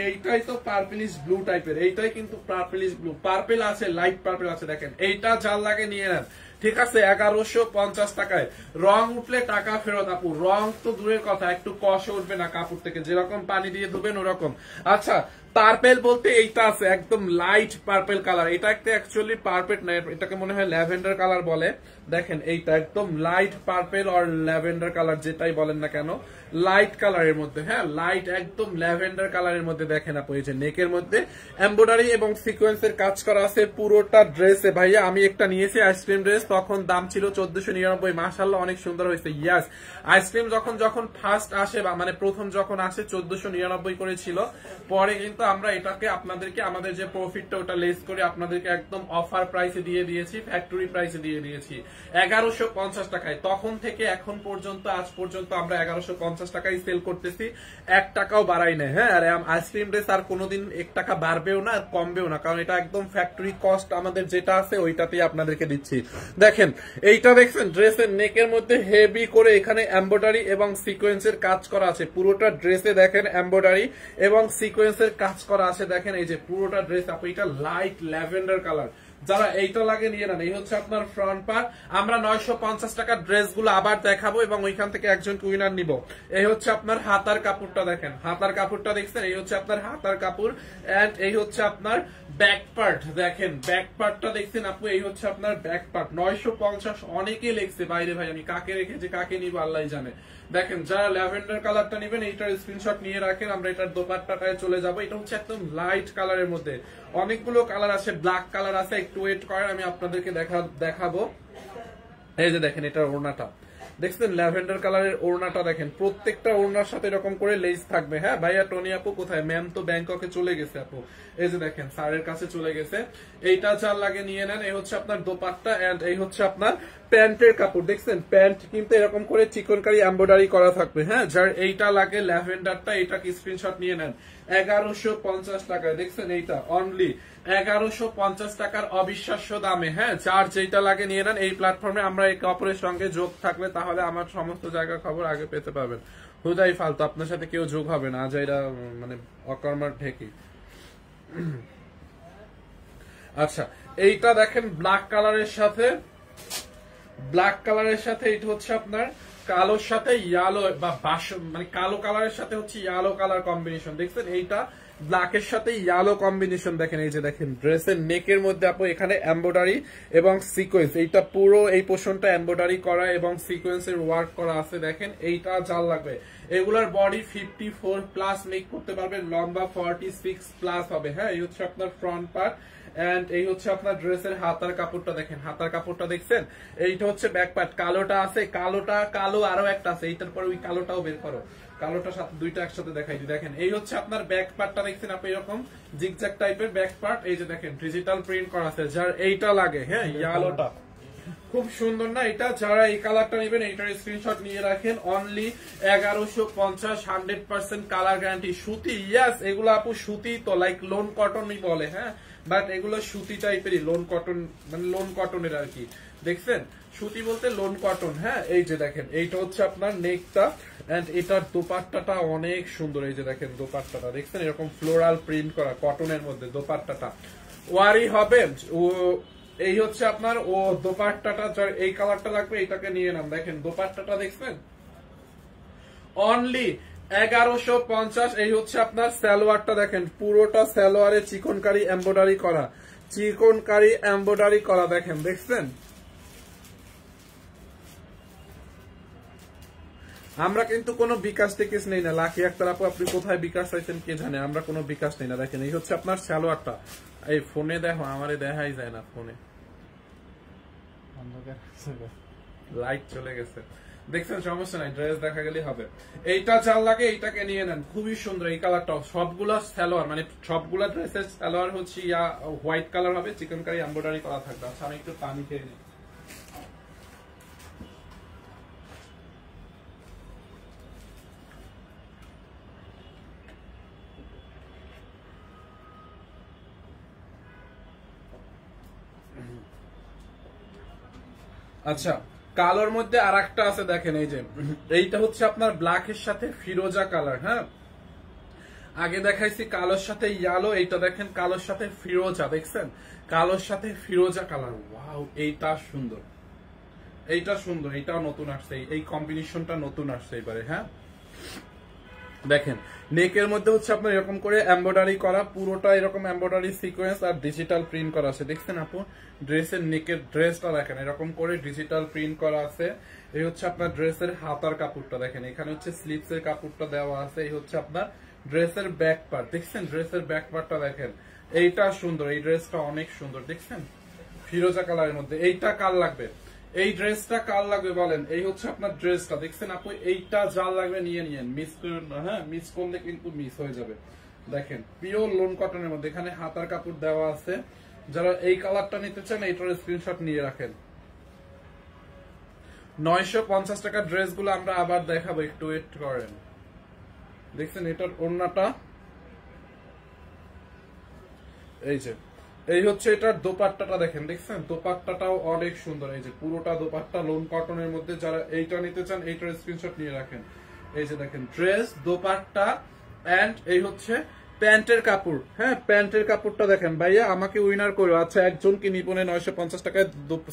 এইটাই তো পার্পলিশ ব্লু টাইপের, এইটাই কিন্তু পার্পলিশ ব্লু। পার্পেল আছে, লাইট পার্পেল আছে। দেখেন এইটা যার লাগে নিয়ে নেন। ঠিক আছে, 1150 টাকায়। রং উঠলে টাকা ফেরত আপু। রং তো দূরের কথা, একটু কষ উঠবে না কাপড় থেকে, যেরকম পানি দিয়ে ধুবেন ওরকম। আচ্ছা পার্পেল বলতে এইটা আছে একদম লাইট পার্পেল কালার, এটা একটা অ্যাকচুয়ালি পার্পেল না, এটাকে মনে হয় ল্যাভেন্ডার কালার বলে। দেখেন এইটা একদম লাইট পার্পেল আর ল্যাভেন্ডার কালার যেটাই বলেন না কেন, লাইট কালারের মধ্যে, হ্যাঁ লাইট একদম ল্যাভেন্ডার কালারের মধ্যে। দেখেন আপু এই যে নেকের মধ্যে এমব্রয়ডারি এবং সিকোয়েন্সের কাজ করা আছে পুরোটা ড্রেসে। ভাইয়া আমি একটা নিয়েছি আইসক্রিম ড্রেস, তখন দাম ছিল 1499, মাশাআল্লাহ অনেক সুন্দর হয়েছে। ইয়াস, আইসক্রিম যখন ফার্স্ট আসে বা মানে প্রথম যখন আসে 1499 করে ছিল, পরে কিন্তু আমরা এটাকে আপনাদেরকে আমাদের যে প্রফিটটা ওটা লেস করে আপনাদেরকে একদম অফার প্রাইসে দিয়ে দিয়েছি, ফ্যাক্টরি প্রাইসে দিয়ে দিয়েছি 1150 টাকায়। তখন থেকে এখন পর্যন্ত আজ পর্যন্ত আমরা 1150 টাকায় সেল করতেছি, 1 টাকাও বাড়াই না। হ্যাঁ, আর আইসক্রিম ড্রেস আর কোনোদিন 1 টাকা বাড়বেও না আর কমবেও না, কারণ এটা একদম ফ্যাক্টরি কস্ট আমাদের যেটা আছে ওইটাতেই আপনাদেরকে দিচ্ছি। দেখেন এইটা দেখছেন ড্রেসের নেকের মধ্যে হেভি করে এখানে এমব্রয়ডারি এবং সিকোয়েন্সের কাজ করা আছে পুরোটা ড্রেসে। দেখেন এমব্রয়ডারি এবং সিকোয়েন্সের কাজ করা আছে, দেখেন এই যে পুরোটা ড্রেস আপু এটা লাইট ল্যাভেন্ডার কালার। যারা এইটা লাগে নিয়ে নেন। এই হচ্ছে আপনার ফ্রন্ট পার্ট। আমরা 950 টাকার ড্রেসগুলো আবার দেখাবো এবং ওইখান থেকে একজন উইনার নিব। এই হচ্ছে আপনার হাতার কাপড়টা, দেখেন হাতার কাপড়টা দেখছেন, এই হচ্ছে আপনার হাতার কাপড় এন্ড এই হচ্ছে আপনার ব্যাক পার্ট। দেখেন ব্যাক পার্টটা দেখছেন আপু, এই হচ্ছে আপনার ব্যাক পার্ট। 950 অনেকে লেখছে বাইরে, ভাই আমি কাকে রেখেছি কাকে নিব আল্লাহ জানে। দেখেন যারা ল্যাভেন্ডার কালারটা নেবেন এইটার স্ক্রিনশট নিয়ে রাখেন, আমরা এটার দোপাট্টাটায় চলে যাব। এটা হচ্ছে একদম লাইট কালারের মধ্যে, অনেকগুলো কালার আছে, ব্ল্যাক কালার আছে, একটু ওয়েট করেন আমি আপনাদেরকে দেখাবো। এই যে দেখেন এটার ওড়নাটা দেখছেন, ল্যাভেন্ডার কালারের ওড়নাটা দেখেন, প্রত্যেকটা ওড়নার সাথে এরকম করে লেস থাকবে। হ্যাঁ ভাইয়া টনি আপু কোথায়? ম্যাম তো ব্যাংককে চলে গেছে আপু। এই যে দেখেন স্যারের কাছে চলে গেছে। এইটা চাল লাগে নিয়ে নেন। এই হচ্ছে আপনার দোপাট্টা এন্ড এই হচ্ছে আপনার প্যান্টের কাপড়। দেখছেন প্যান্ট কিন্তু এরকম করে চিকনকারি এমব্রয়ডারি করা থাকবে। হ্যাঁ, যার এইটা লাগে ল্যাভেন্ডারটা, এইটাকে স্ক্রিনশট নিয়ে নেন। 1150 টাকায় দেখছেন, এইটা অনলি 1150 টাকার অবিশ্বাস্য দামে। হ্যাঁ, যার যেটা লাগে নিয়ে নেন। এই প্ল্যাটফর্মে আমরা এই কাপড়ের সঙ্গে যোগ থাকলে তাহলে আমার সমস্ত জায়গার খবর আগে পেতে পাবেন। হুদাই ফালতু আপনার সাথে কেউ যোগ হবে না, আজ এরা মানে অকর্মার ঢেকি। আচ্ছা এইটা দেখেন ব্ল্যাক কালারের সাথে, ব্ল্যাক কালারের সাথে এটা হচ্ছে আপনার কালোর সাথে ইয়ালো বা মানে কালো কালারের সাথে হচ্ছে ইয়ালো কালার কম্বিনেশন। দেখছেন এইটা ব্ল্যাকের সাথে ইয়ালো কম্বিনেশন। দেখেন এই যে দেখেন ড্রেসের নেকের মধ্যে আপু এখানে এমব্রয়ডারি এবং সিকোয়েন্স, এইটা পুরো এই পোর্শনটা এমব্রয়ডারি করা এবং সিকোয়েন্সের ওয়ার্ক করা আছে। দেখেন এইটা জাল লাগবে। এগুলার বডি 54 প্লাস মেক করতে পারবেন, লম্বা 46 প্লাস হবে। হ্যাঁ, এই হচ্ছে আপনার ফ্রন্ট পার্ট এন্ড এই হচ্ছে আপনার ড্রেসের হাতার কাপড়টা। দেখেন হাতার কাপড়টা দেখছেন, এইটা হচ্ছে ব্যাক পার্ট। কালোটা আছে, কালোটা কালো আরো একটা আছে, এইটার পরে ওই কালোটাও বের করো, কালোটার সাথে দুইটা একসাথে দেখাই দিই। দেখেন এই হচ্ছে আপনার ব্যাক পার্টটা দেখছেন আপনি, এরকম জিগজ্যাগ টাইপের ব্যাক পার্ট। এই যে দেখেন ডিজিটাল প্রিন্ট করা আছে, যার এইটা লাগে। হ্যাঁ, ইয়ালোটা খুব সুন্দর না এটা? যারা এই কালারটা নেবেন এইটার স্ক্রিনশট নিয়ে রাখেন। Only 1150, 100% colour guarantee. সুতি, ইয়াস এগুলো আপু সুতি তো, লাইক লোন কটনই বলে। হ্যাঁ, বাট এগুলো সুতি টাইপেরই, লোন কটন মানে লোন কটনের আর কি। দেখছেন সুতি বলতে লোন কটন। হ্যাঁ, এই যে দেখেন এইটা হচ্ছে আপনার নেকটা এন্ড এটার দোপাট্টাটা অনেক সুন্দর। এই যে দেখেন দোপাট্টাটা দেখছেন, এরকম ফ্লোরাল প্রিন্ট করা কটনের মধ্যে দোপাট্টাটা ওয়ারি হবে। ও এই হচ্ছে আপনার ও দোপাট্টাটা, এই কালারটা লাগবে এইটাকে নিয়ে নাম। দেখেন দোপাট্টাটা দেখছেন, অনলি 1150। এই হচ্ছে আপনার সালোয়ারটা, দেখেন পুরোটা সালোয়ারে চিকনকারি এমব্রয়ডারি করা, চিকনকারি এমব্রয়ডারি করা। দেখেন দেখছেন, আমরা কিন্তু কোনো বিকাশ টিকিস নেই না। লাকি আক্তার আপু আপনি কোথায় বিকাশ চাইছেন কে জানে, আমরা কোনো বিকাশ নেই না। দেখেন এই হচ্ছে আপনার সালোয়ারটা। এই ফোনে দেখো, আমারে দেখাই যায় না, ফোনে লাইট চলে গেছে। দেখছেন সমস্যা নাই, ড্রেস দেখা গেলে হবে। এইটা চাল লাগে এইটাকে নিয়ে নেন, খুবই সুন্দর এই কালারটাও। সবগুলা সালোয়ার মানে সবগুলা ড্রেসের সালোয়ার হচ্ছে ইয়া হোয়াইট কালার হবে, চিকনকারি এমব্রয়ডারি করা থাকবে। আচ্ছা আমি একটু পানি খেয়ে নিই। আচ্ছা কালোর মধ্যে আর একটা আছে, দেখেন এই যে এইটা হচ্ছে আপনার ব্ল্যাকের সাথে ফিরোজা কালার। হ্যাঁ, আগে দেখাইছি কালোর সাথে ইয়ালো, এইটা দেখেন কালোর সাথে ফিরোজা। দেখছেন কালোর সাথে ফিরোজা কালার, ওয়াও এইটা সুন্দর, এইটা সুন্দর, এইটাও নতুন আসছে, এই কম্বিনেশনটা নতুন আসছে এবারে। হ্যাঁ, দেখেন নেকের মধ্যে হচ্ছে আপনার এরকম করে এমব্রয়ডারি করা, পুরোটা এরকম এমব্রয়ডারি সিকোয়েন্স আর ডিজিটাল প্রিন্ট করা আছে। দেখছেন আপু ড্রেসের নেকের ড্রেসটা দেখেন এরকম করে ডিজিটাল প্রিন্ট করা আছে। এই হচ্ছে আপনার ড্রেসের হাতার কাপড়টা দেখেন, এখানে হচ্ছে স্লিভস এর কাপড়টা দেওয়া আছে। এই হচ্ছে আপনার ড্রেসের ব্যাক পার্ট, দেখছেন ড্রেসের ব্যাক পার্টটা দেখেন, এইটা সুন্দর, এই ড্রেসটা অনেক সুন্দর। দেখছেন ফিরোজা কালারের মধ্যে, এইটা কার লাগবে, এই ড্রেসটা কার লাগবে বলেন। এই হচ্ছে আপনার ড্রেসটা, দেখছেন আপু এইটা যার লাগবে নিয়ে নিয়েন, মিস করেন না, হ্যাঁ মিস করলে কিন্তু মিস হয়ে যাবে। দেখেন পিওর লোন কটনের মধ্যে, এখানে হাতার কাপড় দেওয়া আছে। যারা এই কালারটা নিতে চান এইটার স্ক্রিনশট নিয়ে রাখেন। 950 টাকার ড্রেস গুলো আমরা আবার দেখাবো, একটু ওয়েট করেন। দেখছেন এটার ওড়নাটা, এই যে এই হচ্ছে এটার দোপাট্টাটা দেখেন, দেখছেন দোপাট্টাটাও অনেক সুন্দর। এই যে পুরোটা দোপাট্টা লোন কটনের মধ্যে, যারা এইটা নিতে চান এইটার স্ক্রিনশট নিয়ে রাখেন। এই যে দেখেন ড্রেস, দোপাট্টা এন্ড এই হচ্ছে প্যান্টের কাপড়। হ্যাঁ প্যান্টের কাপড়টা দেখেন ভাইয়া, আমাকে উইনার করো। আচ্ছা একজন কি নিপনে 950 টাকায়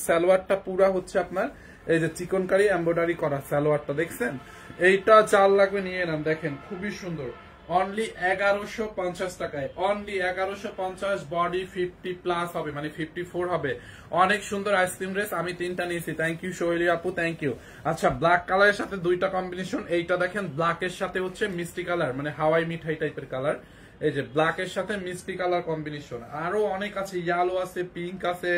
সালোয়ারটা পুরা হচ্ছে আপনার এই যে চিকনকারি এমব্রয়ডারি করা সালোয়ারটা, দেখছেন এইটা চাল লাগবে নিয়ে নেন। দেখেন খুবই সুন্দর, অনলি 1150 টাকায়, অনলি 1150, বডি 50 প্লাস হবে, মানে 54 হবে। অনেক সুন্দর আইসক্রিম ড্রেস, আমি 3টা নিয়েছি। থ্যাংক ইউ সোহেলি আপু, থ্যাংক ইউ। আচ্ছা ব্ল্যাক কালারের সাথে 2টা কম্বিনেশন, এইটা দেখেন ব্ল্যাকের সাথে হচ্ছে মিষ্টি কালার, মানে হাওয়াই মিঠাই টাইপের কালার। এই যে ব্ল্যাকের সাথে মিষ্টি কালার কম্বিনেশন, আরো অনেক আছে, ইয়েলো আছে, পিঙ্ক আছে,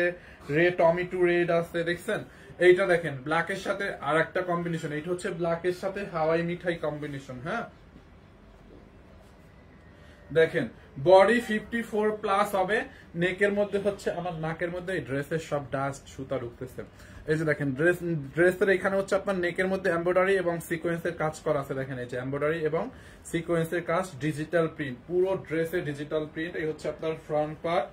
রেড টমেটো রেড আছে, দেখছেন এইটা দেখেন ব্ল্যাকের সাথে আর একটা কম্বিনেশন, এইটা হচ্ছে ব্ল্যাকের সাথে হাওয়াই মিঠাই কম্বিনেশন। হ্যাঁ দেখেন বডি 54 প্লাস হবে, নেকের মধ্যে হচ্ছে আমার নাকের মধ্যে এই ড্রেসের সব ডাস্ট সুতা ঢুকতেছে। এই যে দেখেন ড্রেসের এখানে হচ্ছে আপনার নেকের মধ্যে এমব্রয়ডারি এবং সিকোয়েন্সের কাজ করা আছে। দেখেন এই যে এমব্রয়ডারি এবং সিকোয়েন্সের কাজ, ডিজিটাল প্রিন্ট, পুরো ড্রেসে ডিজিটাল প্রিন্ট। এই হচ্ছে আপনার ফ্রন্ট পার্ট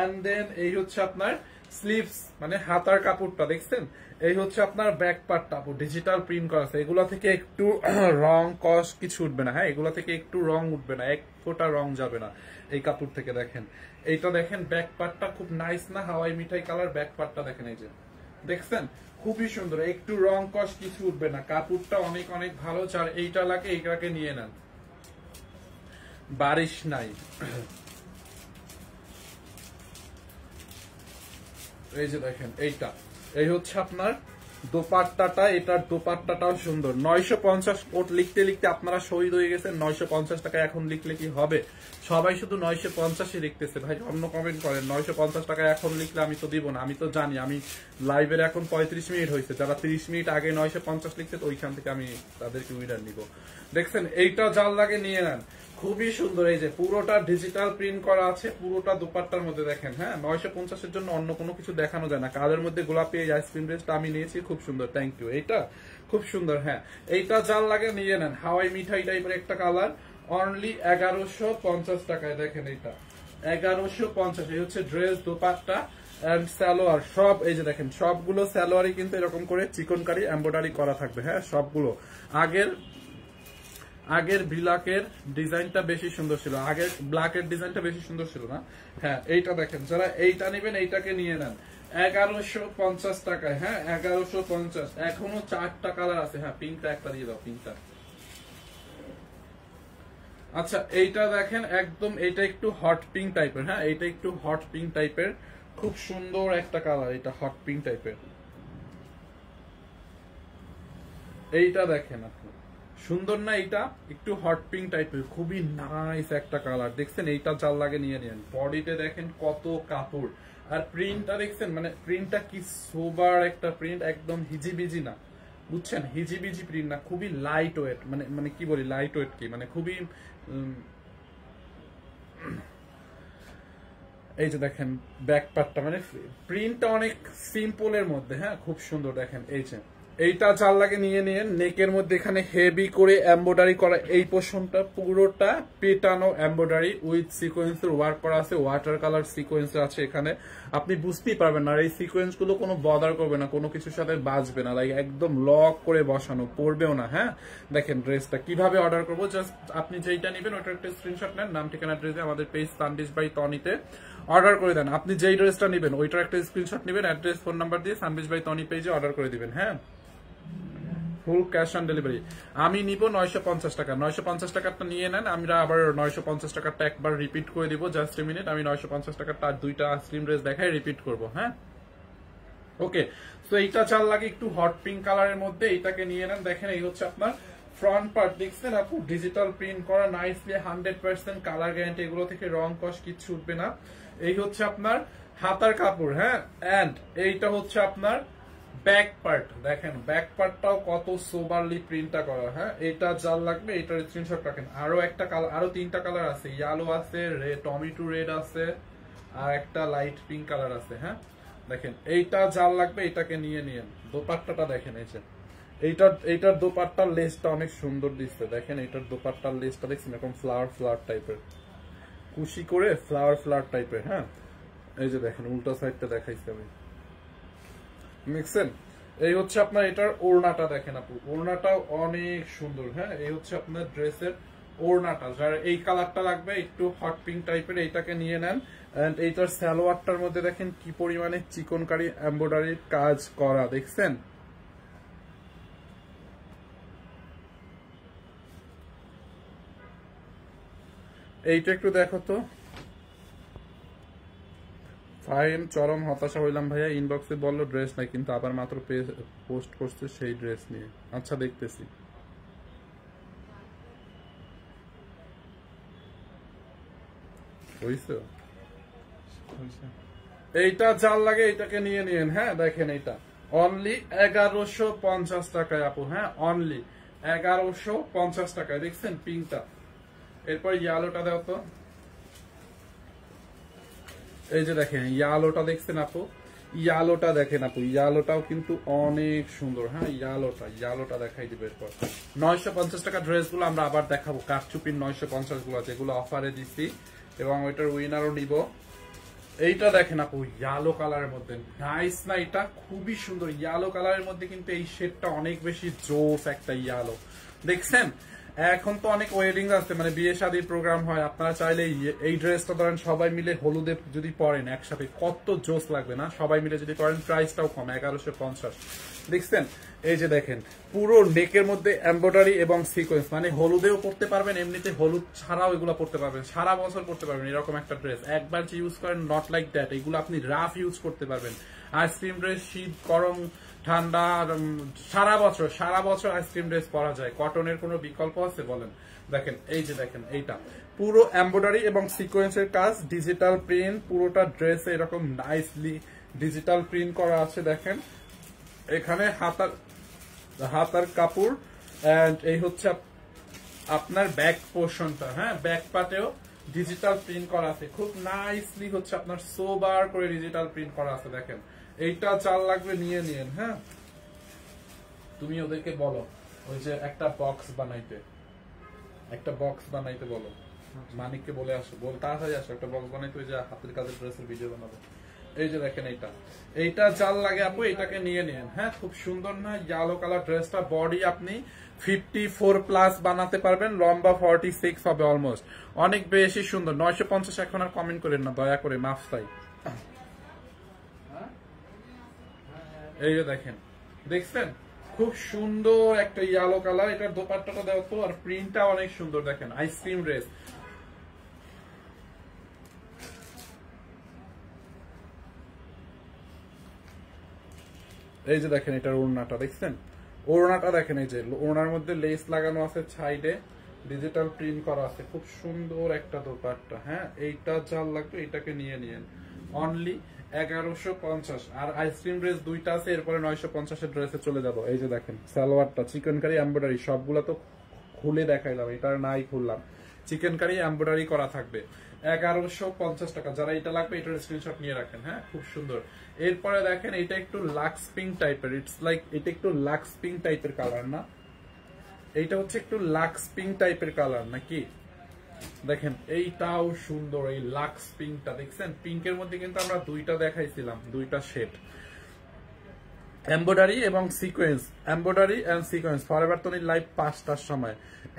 এন্ড দেন এই হচ্ছে আপনার স্লিভস, মানে হাতার কাপড়টা, দেখছেন এই হচ্ছে আপনার ব্যাক পার্টটা ডিজিটাল প্রিন্ট করা আছে। এগুলা থেকে একটু রং কস কিছু উঠবে না, হ্যাঁ এগুলা থেকে একটু রং উঠবে না, এক ফোঁটা রং যাবে না এই কাপড় থেকে। দেখেন এইটা দেখেন ব্যাক পার্টটা খুব নাইস না, হাওয়াই মিঠাই কালার ব্যাক পার্টটা দেখেন, এই যে দেখছেন খুবই সুন্দর, একটু রং কস কিছু উঠবে না, কাপড়টা অনেক অনেক ভালো। যার এইটা লাগে এইটাকে নিয়ে নেন, বারিশ নাই। এই যে দেখেন এইটা, এই হচ্ছে আপনার দোপাট্টাটা, এটার দোপাট্টাটাও সুন্দর। 950 কোট লিখতে লিখতে আপনারা শহীদ হয়ে গেছেন। 950 টাকা এখন লিখলে কি হবে, সবাই শুধু 950ই লিখতেছে। ভাই অন্য কমেন্ট করেন, 950 টাকা এখন লিখলে আমি তো দিব না, আমি তো জানি। আমি লাইভের এখন 35 মিনিট হয়েছে, যারা 30 মিনিট আগে 950 লিখছে তো ওইখান থেকে আমি তাদেরকে উইনার নিব। দেখছেন এইটা জাল লাগে নিয়ে নেন, খুবই সুন্দর। এই যে পুরোটা ডিজিটাল প্রিন্ট করা আছে, পুরোটা দুপাট্টার মধ্যে দেখেন। হ্যাঁ 950-এর জন্য অন্য কোনো কিছু দেখানো যায় না। কালের মধ্যে গোলাপি এই আইসক্রিম ড্রেসটা আমি নিয়েছি, খুব সুন্দর, থ্যাংক ইউ। এইটা খুব সুন্দর, হ্যাঁ এইটা জাল লাগে নিয়ে নেন, হাওয়াই মিঠাই টাইপের একটা কালার, অনলি 1150 টাকায়। দেখেন এইটা 1150, এই হচ্ছে ড্রেস, দোপাট্টা এন্ড সালোয়ার সব। এই যে দেখেন সবগুলো সালোয়ারই কিন্তু এরকম করে চিকনকারি এমব্রয়ডারি করা থাকবে। হ্যাঁ সবগুলো, আগের ব্ল্যাকের ডিজাইনটা বেশি সুন্দর ছিল, আগের ব্ল্যাকের ডিজাইনটা বেশি সুন্দর ছিল না। হ্যাঁ এইটা দেখেন, যারা এইটা নেবেন এইটাকে নিয়ে নেন 1150 টাকায়। হ্যাঁ 1150, এখনো 4টা কালার আছে। হ্যাঁ পিঙ্কটা একটা দিয়ে দাও, পিঙ্কটা। আচ্ছা এইটা দেখেন একদম, এইটা একটু হট পিঙ্ক টাইপের। হ্যাঁ এইটা একটু হট পিঙ্ক টাইপের, খুব সুন্দর একটা কালার, এটা হট পিঙ্ক টাইপের। এইটা দেখেন আপনি, সুন্দর না, এইটা একটু হট পিঙ্ক টাইপের, খুবই নাইস একটা কালার। দেখছেন এইটা চাল লাগে নিয়ে নেন। বডিতে দেখেন কত কাপড়, আর প্রিন্টটা দেখছেন, মানে প্রিন্টটা কি সোবার একটা প্রিন্ট, একদম হিজিবিজি না, বুঝছেন হিজিবিজি প্রিন্ট না, খুবই লাইট ওয়েট, মানে কি বলি লাইট ওয়েট কি, মানে খুবই এই যে দেখেন ব্যাক পার্টটা, মানে প্রিন্টটা অনেক সিম্পলের মধ্যে। হ্যাঁ খুব সুন্দর। দেখেন এই যে এইটা চাল লাগে নিয়ে নিয়ে, নেকের মধ্যে এখানে হেভি করে এমব্রয়ডারি করা, এই পোর্শনটা পুরোটা পেটানো এমব্রয়ডারি উইথ সিকোয়েন্সের ওয়ার্ক করা আছে, ওয়াটার কালার সিকোয়েন্স আছে এখানে। আপনি বুঝতেই পারবেন না, এই সিকোয়েন্স গুলো কোনো বদার করবে না, কোনো কিছুর সাথে বাজবে না, লাইক একদম লক করে বসানো, পড়বেও না। হ্যাঁ দেখেন ড্রেসটা কিভাবে অর্ডার করবো, জাস্ট আপনি যেইটা নেবেন ওটা একটা স্ক্রিনশট নেন, নাম ঠিকানা ড্রেসে আমাদের পেজ সানডিশ বাই তনিতে অর্ডার করে দেন। আপনি যেই ড্রেসটা নেবেন ওইটার একটা স্ক্রিনশট নেবেন, অ্যাড্রেস ফোন নাম্বার দিয়ে সানডিশ বাই তনি পেজে অর্ডার করে দিবেন। হ্যাঁ ফুল ক্যাশ অন ডেলিভারি। আমি নিব 950 টাকা। 950 টাকাটা নিয়ে নেন, আমরা আবার 950 টাকাটা একবার রিপিট করে দিব। জাস্ট এ মিনিট, আমি 950 টাকাটা আর দুইটা আইসক্রিম ড্রেস দেখাই রিপিট করব। হ্যাঁ ওকে, তো এইটা চাল লাগে একটু হট পিঙ্ক কালারের মধ্যে, এইটাকে নিয়ে নেন। দেখেন এই হচ্ছে আপনার ফ্রন্ট পার্ট, দেখছেন আপু ডিজিটাল প্রিন্ট করা নাইসলি, 100% কালার গ্যারান্টি, এগুলো থেকে রং কস কিচ্ছু উঠবে না। এই হচ্ছে আপনার হাতার কাপড়। হ্যাঁ, এন্ড এইটা হচ্ছে আপনার ব্যাক পার্ট। দেখেন ব্যাক পার্টটাও কত সোবারলি প্রিন্টটা করা। হ্যাঁ, এটা যার লাগবে এটার স্ক্রিনশট রাখেন। আরো একটা কালার, আরো তিনটা কালার আছে, ইয়েলো আছে, রেড, টমেটো রেড আছে, আর একটা লাইট পিঙ্ক কালার আছে। হ্যাঁ দেখেন এইটা যার লাগবে এটাকে নিয়ে নিয়েন। দোপাট্টাটা দেখেন, এই যে এইটার দোপাট্টার লেসটা অনেক সুন্দর দিচ্ছে। দেখেন এইটার দোপাট্টার লেসটা দেখছেন এরকম ফ্লাওয়ার ফ্লাওয়ার টাইপের, কুশি করে ফ্লাওয়ার ফ্লাওয়ার টাইপের। হ্যাঁ এই যে দেখেন উল্টা সাইডটা দেখাইছি আমি, দেখছেন? এই হচ্ছে আপনার এটার ওড়নাটা দেখেন আপু, ওড়নাটাও অনেক সুন্দর। হ্যাঁ এই হচ্ছে আপনার ড্রেসের ওড়নাটা। যার এই কালারটা লাগবে একটু হট পিঙ্ক টাইপের, এইটাকে নিয়ে নেন। এন্ড এইটার সালোয়ারটার মধ্যে দেখেন কি পরিমাণে চিকনকারি এমব্রয়ডারির কাজ করা, দেখছেন? এইটা একটু দেখো তো। ফাইন, চরম হতাশা হইলাম ভাইয়া, ইনবক্সে বললো ড্রেস নাই, কিন্তু আবার মাত্র পোস্ট করছে সেই ড্রেস নিয়ে। আচ্ছা দেখতেছি। হইছে, এইটা যার লাগে এইটাকে নিয়ে নিয়েন। হ্যাঁ দেখেন এইটা অনলি 1150 টাকায় আপু। হ্যাঁ অনলি 1150 টাকায়, দেখছেন পিঙ্কটা। এরপর ইয়ালোটা দাও তো। এই যে দেখেন ইয়ালোটা দেখছেন আপু, ইয়ালোটা দেখেন আপু, ইয়ালোটাও কিন্তু অনেক সুন্দর। হ্যাঁ ইয়ালোটা দেখাই দিবে। এরপর 950 টাকা ড্রেস গুলো আমরা আবার দেখাবো, কারচুপির 950 গুলো যেগুলো অফারে দিচ্ছি, এবং ওইটার উইনারও নিব। এইটা দেখেন আপু ইয়েলো কালারের মধ্যে, নাইস না? এটা খুবই সুন্দর ইয়েলো কালারের মধ্যে, কিন্তু এই শেডটা অনেক বেশি জোস একটা ইয়েলো, দেখছেন? এখন তো অনেক ওয়েডিং আছে, মানে বিয়ে শাদীর প্রোগ্রাম হয়, আপনারা চাইলে এই ড্রেসটা ধরেন সবাই মিলে হলুদে যদি পরেন একসাথে, কত জোস লাগবে না? সবাই মিলে যদি পরেন, প্রাইসটাও কম, 1150। দেখছেন? এই যে দেখেন পুরো নেকের মধ্যে এমব্রয়ডারি এবং সিকোয়েন্স, মানে হলুদেও পড়তে পারবেন, এমনিতে হলুদ ছাড়াও এগুলো পড়তে পারবেন, সারা বছর পড়তে পারবেন। এরকম একটা ড্রেস একবার যে ইউজ করেন, নট লাইক দ্যাট, এগুলো আপনি রাফ ইউজ করতে পারবেন। আইসক্রিম ড্রেস শীত গরম ঠান্ডা সারা বছর আইসক্রিম ড্রেস পরা যায়। কটনের কোনো বিকল্প আছে বলেন? দেখেন এই যে দেখেন এইটা পুরো এমব্রয়ডারি এবং সিকোয়েন্সের কাজ, ডিজিটাল প্রিন্ট, পুরোটা ড্রেসে এরকম নাইসলি ডিজিটাল প্রিন্ট করা আছে। দেখেন এখানে হাতার কাপড়, এন্ড এই হচ্ছে আপনার ব্যাক পোর্শনটা। হ্যাঁ ব্যাক পার্টেও ডিজিটাল প্রিন্ট করা আছে, খুব নাইসলি হচ্ছে আপনার সোবার করে ডিজিটাল প্রিন্ট করা আছে। দেখেন এইটা চাল লাগবে নিয়ে নিন। হ্যাঁ তুমি ওদেরকে বলো ওই যে একটা বক্স বানাইতে বলো, মানিককে বলে আসো, তাড়াতাড়ি আসো, একটা বক্স বানাইতে, ওই যে হাতের কাজের ড্রেসের ভিডিও বানাবো। এই যে দেখেন এইটা চাল লাগে আপু, এটাকে নিয়ে নিন। হ্যাঁ খুব সুন্দর না ইয়েলো কালার ড্রেসটা? বডি আপনি 54+ বানাতে পারবেন, লম্বা 46 হবে অলমোস্ট, অনেক বেশি সুন্দর। 950 এখন আর কমেন্ট করেন না দয়া করে, মাফ চাই। এই যে দেখেন, দেখছেন খুব সুন্দর একটা ইয়েলো কালার। এটার দোপাট্টাটা দেওয়া তো, আর প্রিন্টটা অনেক সুন্দর। দেখেন আইসক্রিম ড্রেস। এই যে দেখেন এটার ওড়নাটা, দেখছেন ওড়নাটা দেখেন, এই যে ওড়নার মধ্যে লেস লাগানো আছে, সাইডে ডিজিটাল প্রিন্ট করা আছে, খুব সুন্দর একটা দোপাট্টা। হ্যাঁ এইটা যার লাগবে এটাকে নিয়ে নিয়েন, অনলি 1150। আর আইসক্রিম ড্রেস দুইটা আছে, এরপরে 950 ড্রেসে চলে যাবো। এই যে দেখেন সালোয়ারটা চিকেনকারি এমব্রয়ডারি, সবগুলা তো খুলে দেখাইলাম, এটা নাই খুললাম, চিকেনকারি এমব্রয়ডারি করা থাকবে, 1150 টাকা। যারা এটা লাগবে এটার স্ক্রিনশট নিয়ে রাখেন। হ্যাঁ খুব সুন্দর। এরপরে দেখেন এটা একটু লাক্স পিঙ্ক টাইপের, ইটস লাইক এটা একটু লাক্স পিঙ্ক টাইপের কালার না? এইটা হচ্ছে একটু লাক্স পিঙ্ক টাইপের কালার নাকি? দেখেন এইটাও সুন্দর, এই লাক্স পিঙ্কটা দেখছেন? পিঙ্কের মধ্যে কিন্তু আমরা দুইটা দেখাইছিলাম, দুইটা শেড, এমব্রয়ডারি এবং sequence, embroidery and sequence. Forever Tani live 5টার সময়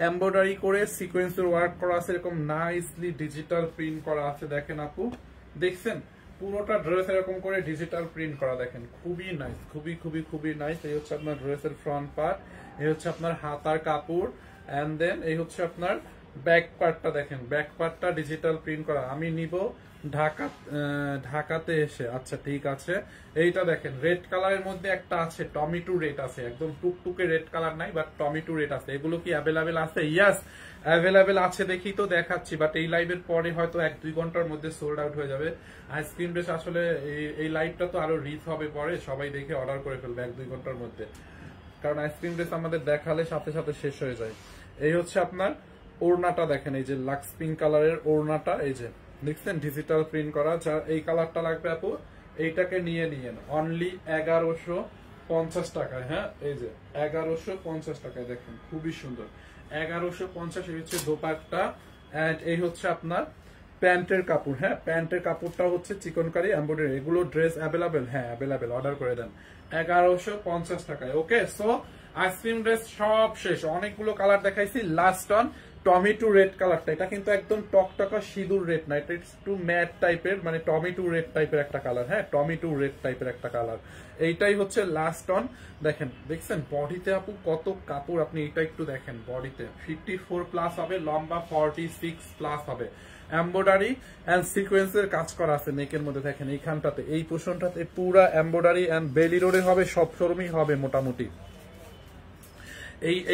এমব্রয়ডারি করে সিকোয়েন্সের ওয়ার্ক করা আছে, এরকম নাইসলি ডিজিটাল প্রিন্ট করা আছে। দেখেন আপু, দেখছেন পুরোটা ড্রেস এরকম করে ডিজিটাল প্রিন্ট করা, দেখেন খুবই নাইস, খুবই খুবই খুবই নাইস। এই হচ্ছে আপনার ড্রেসের ফ্রন্ট পার্ট, এই হচ্ছে আপনার হাতার কাপড়, এন্ড দেন এই হচ্ছে আপনার ব্যাক পার্টটা। দেখেন ব্যাক পার্টটা ডিজিটাল প্রিন্ট করা। আমি নিব ঢাকাতে এসে। আচ্ছা ঠিক আছে, এইটা দেখেন রেড কালারের মধ্যে একটা আছে, টমেটো রেড আছে, একদম টুকটুকে রেড কালার নাই, বাট টমেটো রেড আছে। এগুলো কি অ্যাভেলেবেল আছে? ইয়েস অ্যাভেলেবেল আছে, দেখি তো দেখাচ্ছি, বাট এই লাইভের পরে হয়তো 1-2 ঘন্টার মধ্যে সোল্ড আউট হয়ে যাবে। আইসক্রিম ড্রেস আসলে এই লাইভটা তো আরো রিচ হবে, পরে সবাই দেখে অর্ডার করে ফেলবে 1-2 ঘন্টার মধ্যে, কারণ আইসক্রিম ড্রেস আমাদের দেখালে সাথে সাথে শেষ হয়ে যায়। এই হচ্ছে আপনার ওড়নাটা, দেখেন এই যে লাক্স পিঙ্ক কালারের ওড়নাটা, এই যে দেখছেন ডিজিটাল প্রিন্ট করা। যার এই কালারটা লাগবে আপু এইটাকে নিয়ে নিয়েন অনলি 1150 টাকায়। হ্যাঁ এই যে 1150 টাকায়, দেখেন খুবই সুন্দর 1150। এই হচ্ছে দোপাট্টা, এন্ড এই হচ্ছে আপনার প্যান্টের কাপড়। হ্যাঁ প্যান্টের কাপড়টা হচ্ছে চিকনকারি এমব্রয়ডারি। এগুলো ড্রেস অ্যাভেলেবেল? হ্যাঁ অ্যাভেলেবেল, অর্ডার করে দেন 1150 টাকায়। ওকে, সো আইসক্রিম ড্রেস সব শেষ। অনেকগুলো কালার দেখাইছি, লাস্ট অন টমেটো রেড কালারটা। এটা কিন্তু একদম টকটকা সিঁদুর রেড না, এটা একটু ম্যাট টাইপের, মানে টমেটো রেড টাইপের একটা কালার। হ্যাঁ টমেটো রেড টাইপের একটা কালার, এইটাই হচ্ছে লাস্ট অন। দেখেন দেখছেন বডিতে আপু কত কাপড়, আপনি এটা একটু দেখেন, বডিতে 54 প্লাস হবে, লম্বা 46 প্লাস হবে। এমব্রয়ডারি এন্ড সিকোয়েন্সের কাজ করা আছে নেকের মধ্যে। দেখেন এইখানটাতে, এই পোর্শনটাতে পুরা এমব্রয়ডারি এন্ড বেলি রোডে হবে, সব শোরুমই হবে মোটামুটি।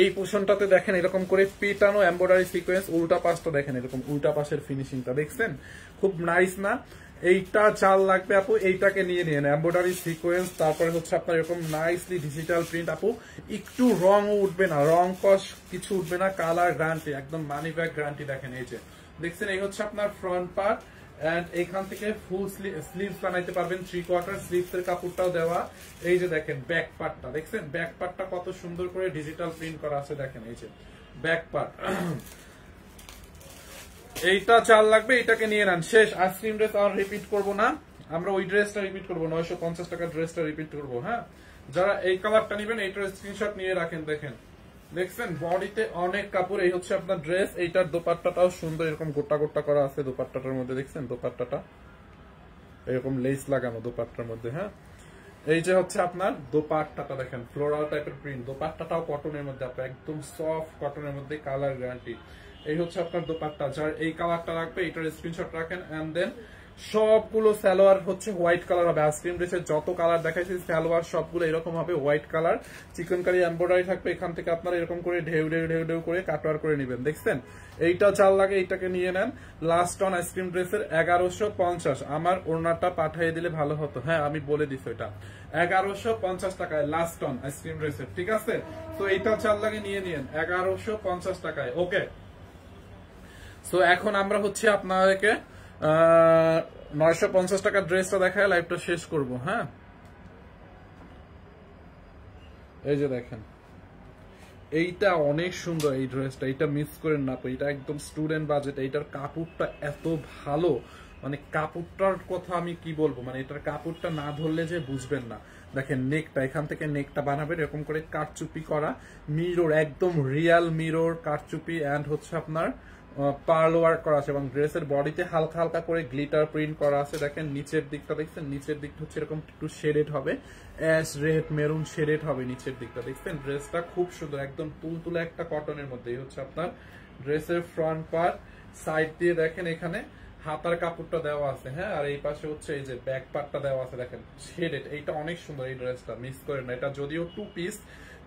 এই পোর্শনটাতে দেখেন এরকম করে পেটানো এমব্রয়ডারি সিকোয়েন্স, উল্টা পাশটা দেখেন এরকম উল্টা পাশের ফিনিশিংটা দেখছেন, খুব নাইস না? এইটা চাল লাগবে আপু, এইটাকে নিয়ে নিন এমব্রয়ডারি সিকোয়েন্স। তারপরে হচ্ছে আপনার এরকম নাইসলি ডিজিটাল প্রিন্ট আপু, একটু রংও উঠবে না, রং কস কিছু উঠবে না, কালার গ্যারান্টি, একদম মানি ব্যাগ গ্যারান্টি। দেখেন এই যে দেখছেন, এই হচ্ছে আপনার ফ্রন্ট পার্ট, এন্ড এখান থেকে ফুল স্লিভস বানাইতে পারবেন, 3/4 স্লিভস এর কাপড়টাও দেওয়া। এই যে দেখেন ব্যাক পার্টটা, দেখছেন ব্যাক পার্টটা কত সুন্দর করে ডিজিটাল প্রিন্ট করা আছে। দেখেন এই যে ব্যাক পার্ট, এইটা চাল লাগবে, এটাকে নিয়ে নেন। শেষ, আইসক্রিম ড্রেস আর রিপিট করব না, আমরা ওই ড্রেসটা রিপিট করবো, 950 টাকার ড্রেসটা রিপিট করবো। হ্যাঁ যারা এই কালারটা নিবেন এইটার স্ক্রিনশট নিয়ে রাখেন। দেখেন দেখছেন বডিতে অনেক কাপড়। এই হচ্ছে আপনার ড্রেস, এইটার দোপাট্টাটাও সুন্দর, এরকম গোটা গোটা করা আছে দোপাট্টাটার মধ্যে। দেখছেন দোপাট্টাটা এরকম লেস লাগানো দোপাট্টার মধ্যে। হ্যাঁ এই যে হচ্ছে আপনার দোপাট্টাটা, দেখেন ফ্লোরাল টাইপের প্রিন্ট, দোপাট্টাটাও কটনের মধ্যে, আপনার একদম সফট কটনের মধ্যে, কালার গ্যারান্টি। এই হচ্ছে আপনার দোপাট্টা, যার এই কালারটা রাখবে এটার স্ক্রিনশট রাখেন। এন্ড দেন সবগুলো সালোয়ার হচ্ছে হোয়াইট কালার হবে। আইসক্রিম ড্রেসের যত কালার দেখাইছি সালোয়ার সবগুলো এরকম হবে, হোয়াইট কালার, চিকনকারি এমব্রয়ডারি থাকবে। এখান থেকে আপনারা এরকম করে ঢেউ ঢেউ ঢেউ ঢেউ করে কাটওয়ার করে নেবেন। দেখছেন এইটা চাল লাগে, এইটাকে নিয়ে নেন। লাস্ট অন আইসক্রিম ড্রেসের 1150। আমার ওড়নাটা পাঠিয়ে দিলে ভালো হতো। হ্যাঁ আমি বলে দিছি, এটা 1150 টাকায় লাস্ট অন আইসক্রিম ড্রেসের, ঠিক আছে? তো এইটা চাল লাগে, নিয়ে নিন 1150 টাকায়। ওকে, সো এখন আমরা হচ্ছে আপনাদেরকে 950 টাকার ড্রেসটা দেখায় লাইভটা শেষ করব। হ্যাঁ এই যে দেখেন এইটা অনেক সুন্দর, এই ড্রেসটা, এইটা মিস করেন না, এটা একদম স্টুডেন্ট বাজেট। এইটার কাপড়টা এত ভালো, মানে কাপড়টার কথা আমি কি বলবো, মানে এটার কাপড়টা না ধরলে যে বুঝবেন না। দেখেন নেকটা, এখান থেকে নেকটা বানাবেন এরকম করে কারচুপি করা, মিরর, একদম রিয়াল মিরর কারচুপি, এন্ড হচ্ছে আপনার পার্ল ওয়ার্ক করা আছে, এবং ড্রেসের বডিতে হালকা হালকা করে গ্লিটার প্রিন্ট করা আছে। দেখেন নিচের দিকটা, দেখছেন নিচের দিকটা হচ্ছে এরকম একটু শেডেড হবে, অ্যাশ রেড মেরুন শেডেড হবে নিচের দিকটা। দেখছেন ড্রেসটা খুব সুন্দর, একদম তুলতুলে একটা কটনের মধ্যে। এই হচ্ছে আপনার ড্রেসের ফ্রন্ট পার্ট, সাইড দিয়ে দেখেন এখানে হাতার কাপড়টা দেওয়া আছে। হ্যাঁ আর এই পাশে হচ্ছে এই যে ব্যাক পার্টটা দেওয়া আছে, দেখেন শেডেড। এইটা অনেক সুন্দর, এই ড্রেসটা মিস করেন না। এটা যদিও 2 পিস,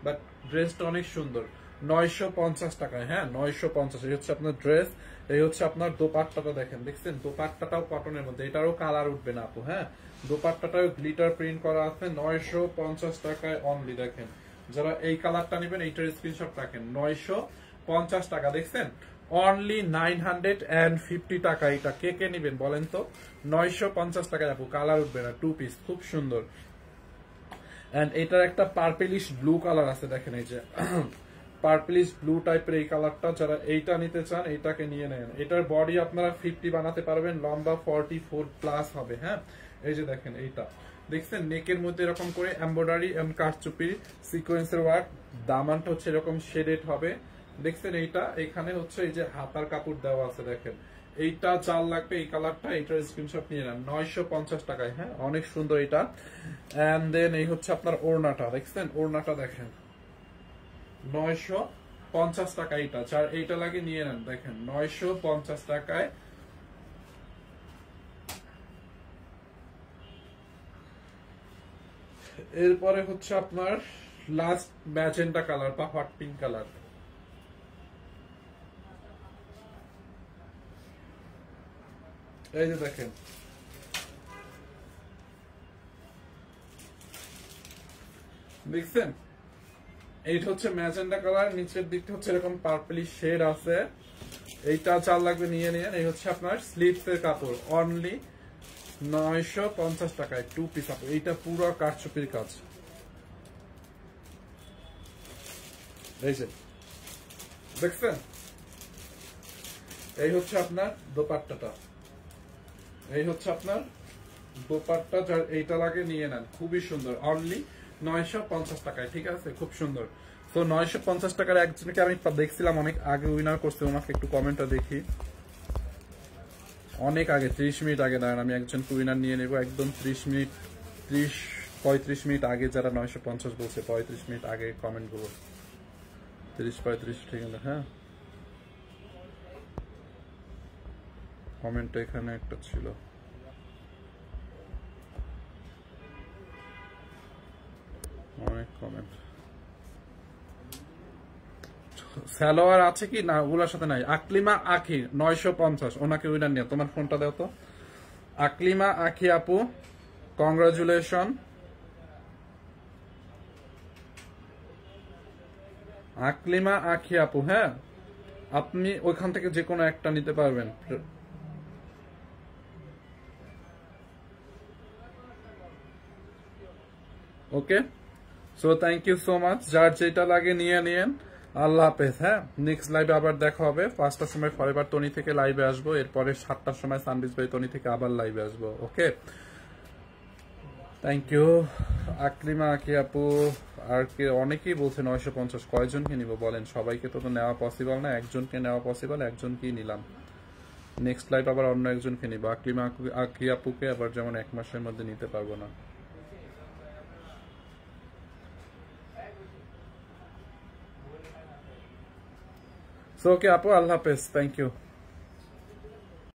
বাট ড্রেসটা অনেক সুন্দর। 950 টাকায়। হ্যাঁ 950। এই হচ্ছে আপনার ড্রেস, এই হচ্ছে আপনার দোপাট্টাটা। দেখেন দেখছেন দোপাট্টাটাও কটনের মধ্যে, এটারও কালার উঠবে না আপু। হ্যাঁ দোপাট্টাটাও গ্লিটার প্রিন্ট করা আছে, 950 টাকায় অনলি। দেখেন যারা এই কালারটা নেবেন এইটার স্ক্রিনশট রাখেন, 950 টাকা। দেখছেন অনলি 950 টাকা। এটা কে কে নেবেন বলেন তো? 950 টাকায় আপু, কালার উঠবে না, 2 পিস, খুব সুন্দর। এন্ড এটার একটা পার্পেলিশ ব্লু কালার আছে, দেখেন এই যে পার্পলিশ ব্লু টাইপের এই কালারটা। যারা এইটা নিতে চান এইটাকে নিয়ে নেন। এটার বডি আপনারা 50 বানাতে পারবেন, লম্বা 44 প্লাস হবে। হ্যাঁ এই যে দেখেন এইটা, দেখছেন নেকের মধ্যে এরকম করে এমব্রয়ডারি এন্ড কারচুপি সিকোয়েন্সের ওয়ার্ক, দামানটা হচ্ছে এরকম শেডেড হবে। দেখছেন এইটা, এখানে হচ্ছে এই যে হাতার কাপড় দেওয়া আছে। দেখেন এইটা চাল লাগবে, এই কালারটা, এইটার স্ক্রিনশট নিয়ে নেন 950 টাকায়। হ্যাঁ, অনেক সুন্দর এটা। এন্ড দেন এই হচ্ছে আপনার ওড়নাটা, দেখছেন ওড়নাটা দেখেন 950 টাকা। এইটা যার এইটা লাগে নিয়ে নেন, দেখেন 950 টাকায়। এরপরে হচ্ছে আপনার লাস্ট ম্যাজেন্টা কালার বা হট পিঙ্ক কালার। এই যে দেখেন, দেখছেন এইটা হচ্ছে ম্যাজেন্টা কালার, নিচের দিকটা হচ্ছে এরকম পার্পলি শেড আছে। এইটা চাল লাগবে নিয়ে নিন। এই হচ্ছে আপনার স্লিভস এর কাপড়, অনলি 950 টাকায় 2 পিস কাপড়। এইটা পুরো কারচুপির কাজ। এই যে দেখছেন, এই হচ্ছে আপনার দোপাট্টাটা, এই হচ্ছে আপনার দোপাট্টা, যার এইটা লাগে নিয়ে নেন, খুবই সুন্দর, অনলি 950 টাকায়। ঠিক আছে, খুব সুন্দর। তো 950 টাকার একজনকে আমি দেখছিলাম অনেক আগে উইনার করছে, ওনাকে একটু কমেন্টটা দেখি। অনেক আগে 30 মিনিট আগে দাঁড়ান, আমি একজনকে উইনার নিয়ে নেব একদম 30 মিনিট 35 মিনিট আগে। যারা 950 বলছে 35 মিনিট আগে কমেন্ট গুলো, 30-35 ঠিক আছে। হ্যাঁ, কমেন্ট এখানে একটা ছিল। অনেক কমেন্ট। সালোয়ার আছে কি না, ওগুলোর সাথে নাই। আকলিমা আখি 950, ওনাকে উইনার নিয়ে। তোমার ফোনটা দাও তো। আকলিমা আখি আপু, কংগ্রাচুলেশন। আকলিমা আখি আপু, হ্যাঁ আপনি ওইখান থেকে যে কোনো একটা নিতে পারবেন। Okay, so thank you so much. যার যেটা লাগে নিয়ে নিয়েন। আল্লাহ হাফেজ। হ্যাঁ, নেক্সট লাইভে আবার দেখা হবে। 5টার সময় ফরএভার তনি থেকে লাইভে আসবো, এরপরে 7টার সময় সানবিজ ভাই তনি থেকে আবার লাইভে আসবো। ওকে, থ্যাংক ইউ। আকলিমা আকি আপু, আর কে অনেকেই বলছে 950, কয়জনকে নিব বলেন? সবাইকে তো নেওয়া পসিবল না, একজনকে নেওয়া পসিবল, একজনকেই নিলাম। নেক্সট লাইভ আবার অন্য একজনকে নিব। আকলিমা আকি আপুকে আবার যেমন 1 মাসের মধ্যে নিতে পারবো না। সো ওকে আপু, আল্লাহ হাফেজ, থ্যাংক ইউ।